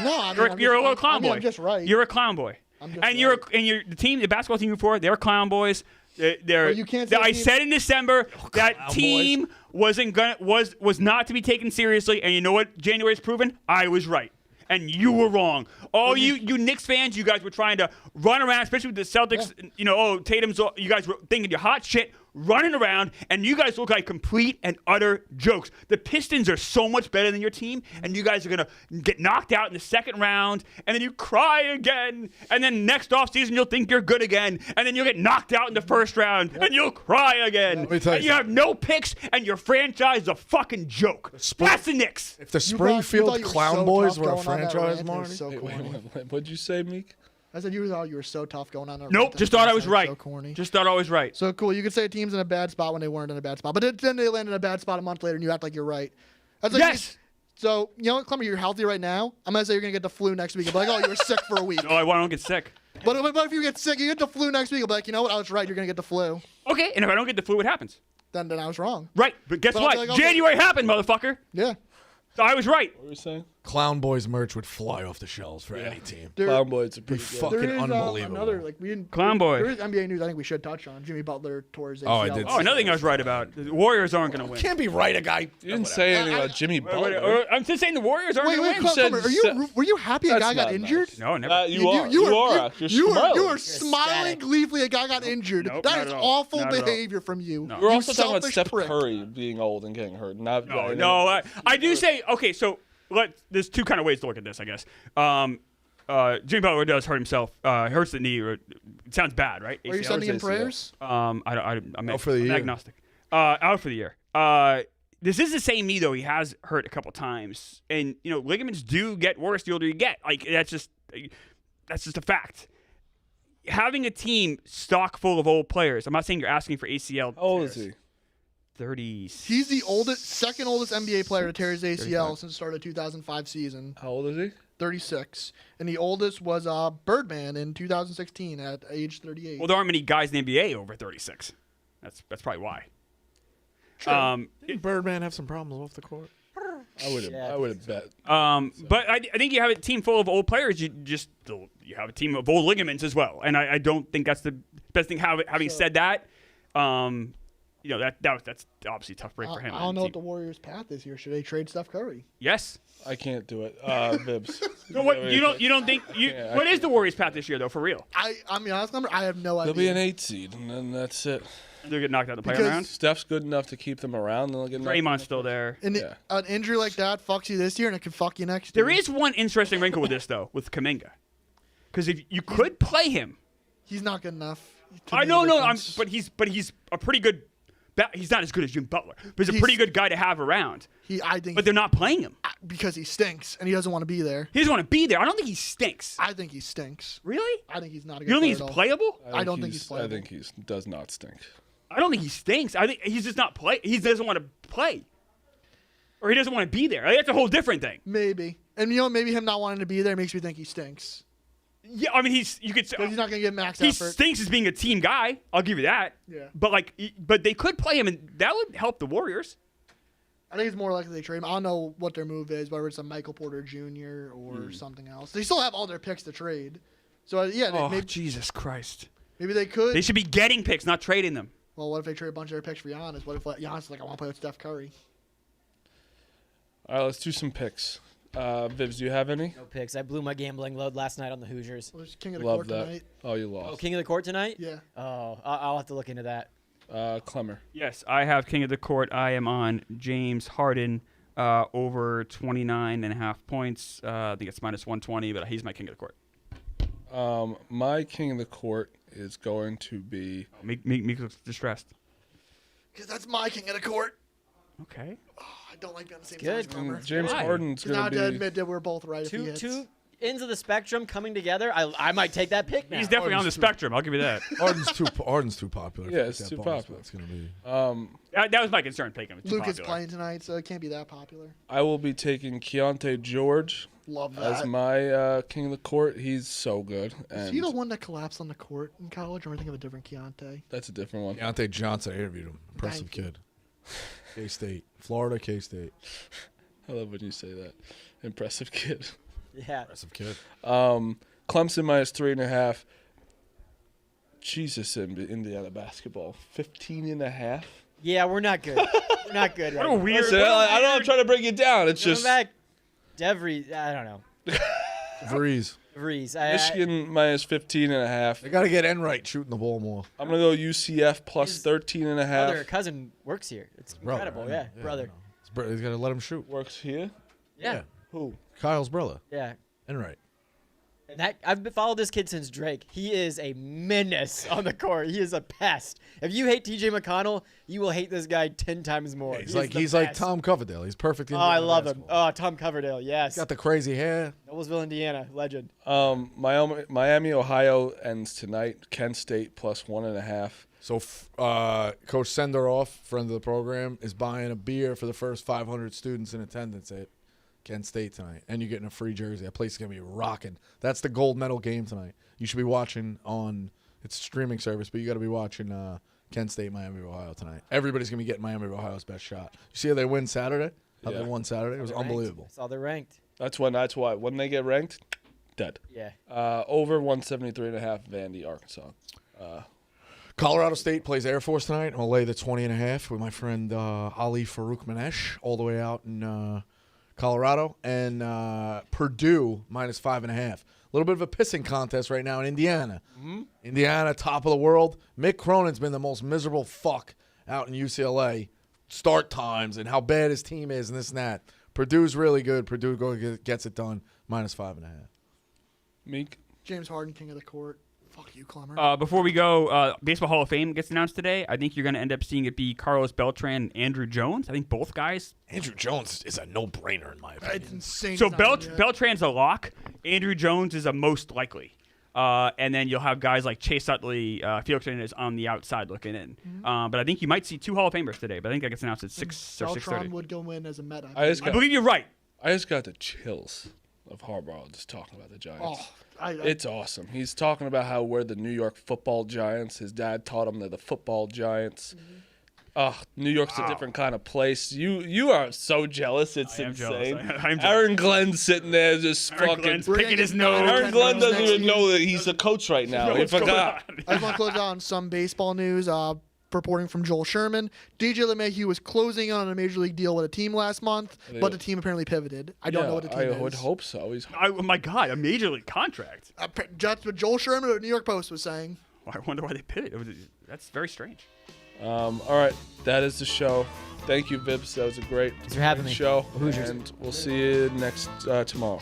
No, I mean, You're, I'm you're a just- little clown I mean, boy. I'm just right. You're a clown boy. I'm just And right. the basketball team before, they're clown boys. They're, But you can't say I team- said in December that clown team was not to be taken seriously, and you know what January's proven? I was right. And you were wrong. All you Knicks fans, you guys were trying to run around, especially with the Celtics. Yeah. Tatum's. You guys were thinking you're hot shit, running around, and you guys look like complete and utter jokes. The Pistons are so much better than your team, and you guys are going to get knocked out in the second round, and then you cry again, and then next offseason you'll think you're good again, and then you'll get knocked out in the first round, and you'll cry again. And you have no picks, and your franchise is a fucking joke. That's the Knicks. If the You Springfield thought you were Clown so Boys tough were a going on that franchise, rant. It was Marty. so corny. What'd you say, Meek? I said you thought you were so tough going on that Nope, rant. just thought I was So right. corny. Just thought I was right. So cool. You could say a team's in a bad spot when they weren't in a bad spot, but then they land in a bad spot a month later, and you act like you're right. That's like Yes. So you know what, Clemmer, you're healthy right now. I'm gonna say you're gonna get the flu next week. I'll be like, oh, you were sick for a week. Oh, I don't get sick. But if you get sick, you get the flu next week. I'll be like, you know what? I was right. You're gonna get the flu. Okay, and if I don't get the flu, what happens? Then I was wrong. Right, but guess But I'll what? be like, okay. January happened, motherfucker. Yeah. So I was right. What were you saying? Clown Boys merch would fly off the shelves for any team. There, Clown Boys are Be pretty good. fucking there is unbelievable. another we didn't. Clown Boy. There is NBA news I think we should touch on. Jimmy Butler tore his ACL. Oh, I did Oh, another thing I was right about. The Warriors aren't going to win. Can't be right, a guy. You didn't say anything about Jimmy Butler. I'm just saying the Warriors aren't Wait, going to wait, win. Clemmer, said- were you happy a That's guy got not injured? nice. No, never. You are. You are. You're you smiling. were smiling ecstatic. gleefully. A guy got injured. Nope, That not is at all. awful Not at all. behavior from you. No. We're You also talking about selfish Steph prick. Curry being old and getting hurt. Not No, I do say, okay, so there's two kind of ways to look at this, I guess. Jimmy Butler does hurt himself. Hurts the knee. It sounds bad, right? Are you ACL. sending in ACL. prayers? I'm Out for the year. agnostic. Out for the year. This is the same knee though. He has hurt a couple times, and ligaments do get worse the older you get. Like that's just a fact. Having a team stock full of old players. I'm not saying you're asking for ACL. How old is he? 30. He's the second oldest NBA player to tear his ACL since the start of 2005 season. How old is he? 36, and the oldest was Birdman in 2016 at age 38. Well, there aren't many guys in the NBA over 36. That's probably why. Didn't Birdman have some problems off the court? I would have bet. But I think you have a team full of old players. You have a team of old ligaments as well, and I don't think that's the best thing. Having said that, that's obviously a tough break for him. I don't know what the Warriors' path is here. Should they trade Steph Curry? Yes. I can't do it. Vibs. So what you don't think what is the Warriors' path this year though for real? I mean, honestly, I have no idea. They'll be an 8 seed, and then that's it. They'll get knocked out the playoff Because- round. Steph's good enough to keep them around. They'll get knocked Draymond's out. still there. And Yeah. an injury like that fucks you this year, and it can fuck you next year. There is one interesting wrinkle with this though, with Kuminga, because if you could play him, He's not good enough. to I make a know, difference. but he's a pretty good. He's not as good as Jim Butler, but he's a pretty good guy to have around. I think But they're not playing him. because he stinks and he doesn't want to be there. He doesn't want to be there. I don't think he stinks. I think he stinks. Really? I think he's not a good You don't think player he's at all. playable? I don't think he's playable. I think he does not stink. I don't think he stinks. I think he's just not play. He doesn't want to play, or he doesn't want to be there. That's a whole different thing. Maybe. And maybe him not wanting to be there makes me think he stinks. Yeah, I mean you could say Because he's not going to get max he effort. stinks as being a team guy. I'll give you that. Yeah. But they could play him, and that would help the Warriors. I think it's more likely they trade him. I don't know what their move is, whether it's a Michael Porter Jr. or something else. They still have all their picks to trade. So, yeah, Oh maybe, Jesus Christ! maybe they could. They should be getting picks, not trading them. Well, what if they trade a bunch of their picks for Giannis? What if Giannis is like, I want to play with Steph Curry? All right, let's do some picks. Vibs, do you have any? No picks. I blew my gambling load last night on the Hoosiers. Well, there's King of the Love Court that. tonight. Oh, you lost. Oh, King of the Court tonight? Yeah. Oh, I'll have to look into that. Clemmer. Yes, I have King of the Court. I am on James Harden over 29.5 points. I think it's minus 120, but he's my King of the Court. My king of the court is going to be. Meek looks distressed. Because that's my King of the Court. Okay. Oh, I don't like being on the same Good. side as Clemmer. James Why? Harden's Because now I going have to to be. admit that we're both right if he Two hits. ends of the spectrum coming together. I might take that pick now. He's definitely on the spectrum. I'll give you that. Harden's too popular. Yeah, it's too popular. It's gonna be. That was my concern. Taking him. It's too Luke is popular. playing tonight, so it can't be that popular. I will be taking Keontae George Love as that. my king of the court. He's so good, Is and he the one that collapsed on the court in college, or am I thinking of a different Keontae? that's a different one. Deontay Johnson, I interviewed him. Impressive Thank you. kid. K-State. Florida, K-State. I love when you say that. Impressive kid. Yeah. Impressive kid. Clemson minus 3.5. Jesus, Indiana basketball 15.5. Yeah, we're not good. We're not good right What a now. weird. Listen, I don't know. I'm trying to bring it down. It's Coming just back, Devry, I don't know. Breeze. Breeze. Michigan minus 15.5. They got to get Enright shooting the ball more. I'm gonna go UCF plus His 13.5. Brother, cousin works here. It's Brother, incredible. I know. Yeah, brother. He's got to let him shoot. Works here. Yeah. Who? Kyle's brother. Yeah. Enright. And I've followed this kid since Drake. He is a menace on the court. He is a pest. If you hate TJ McConnell, you will hate this guy 10 times more. Yeah, he's like Tom Coverdale. He's perfect. Oh, I love him. Oh, Tom Coverdale. Yes. Got the crazy hair. Noblesville, Indiana. Legend. Miami, Ohio ends tonight. Kent State plus 1.5. So Coach Senderoff, friend of the program, is buying a beer for the first 500 students in attendance at Kent State tonight, and you're getting a free jersey. That place is going to be rocking. That's the gold medal game tonight. You should be watching on it's a streaming service, but you got to be watching Kent State, Miami, Ohio tonight. Everybody's going to be getting Miami, Ohio's best shot. You see how they win Saturday? How they won Saturday? It was unbelievable. I saw they're ranked. That's why. When they get ranked, dead. Yeah. Over 173.5, Vandy, Arkansas. Colorado State plays Air Force tonight. I'll lay the 20.5 with my friend Ali Farouk Manesh all the way out in Colorado, and Purdue minus 5.5. A little bit of a pissing contest right now in Indiana. Mm-hmm. Indiana, top of the world. Mick Cronin's been the most miserable fuck out in UCLA. Start times and how bad his team is and this and that. Purdue's really good. Purdue gets it done. Minus 5.5. Meek. James Harden, king of the court. Fuck you, Clemmer. Before we go, Baseball Hall of Fame gets announced today. I think you're going to end up seeing it be Carlos Beltran and Andrew Jones. I think both guys. Andrew Jones is a no-brainer in my opinion. It's insane. So Beltran's a lock. Andrew Jones is a most likely. And then you'll have guys like Chase Utley, Felix Hernandez on the outside looking in. Mm-hmm. But I think you might see 2 Hall of Famers today. But I think that gets announced at 6 or 6:30. Beltran would go in as a Met. I believe you're right. I just got the chills of Harbaugh just talking about the Giants. Oh, it's awesome. He's talking about how we're the New York Football Giants. His dad taught him they're the football Giants. New York's a different kind of place. You are so jealous. It's insane. I'm jealous. Aaron Glenn's sitting there just fucking Glenn's picking his nose. Aaron Glenn doesn't even know that he's a coach right now. He forgot. I just want to close out on some baseball news. Reporting from Joel Sherman, DJ LeMahieu was closing on a major league deal with a team last month, but the team apparently pivoted. I don't know what the team is. I would hope so. Oh my God, a major league contract. That's what Joel Sherman of the New York Post was saying. I wonder why they pivoted. That's very strange. All right, that is the show. Thank you, Vips. That was a great Thanks for having me. show. Hoosiers. And we'll see you next tomorrow.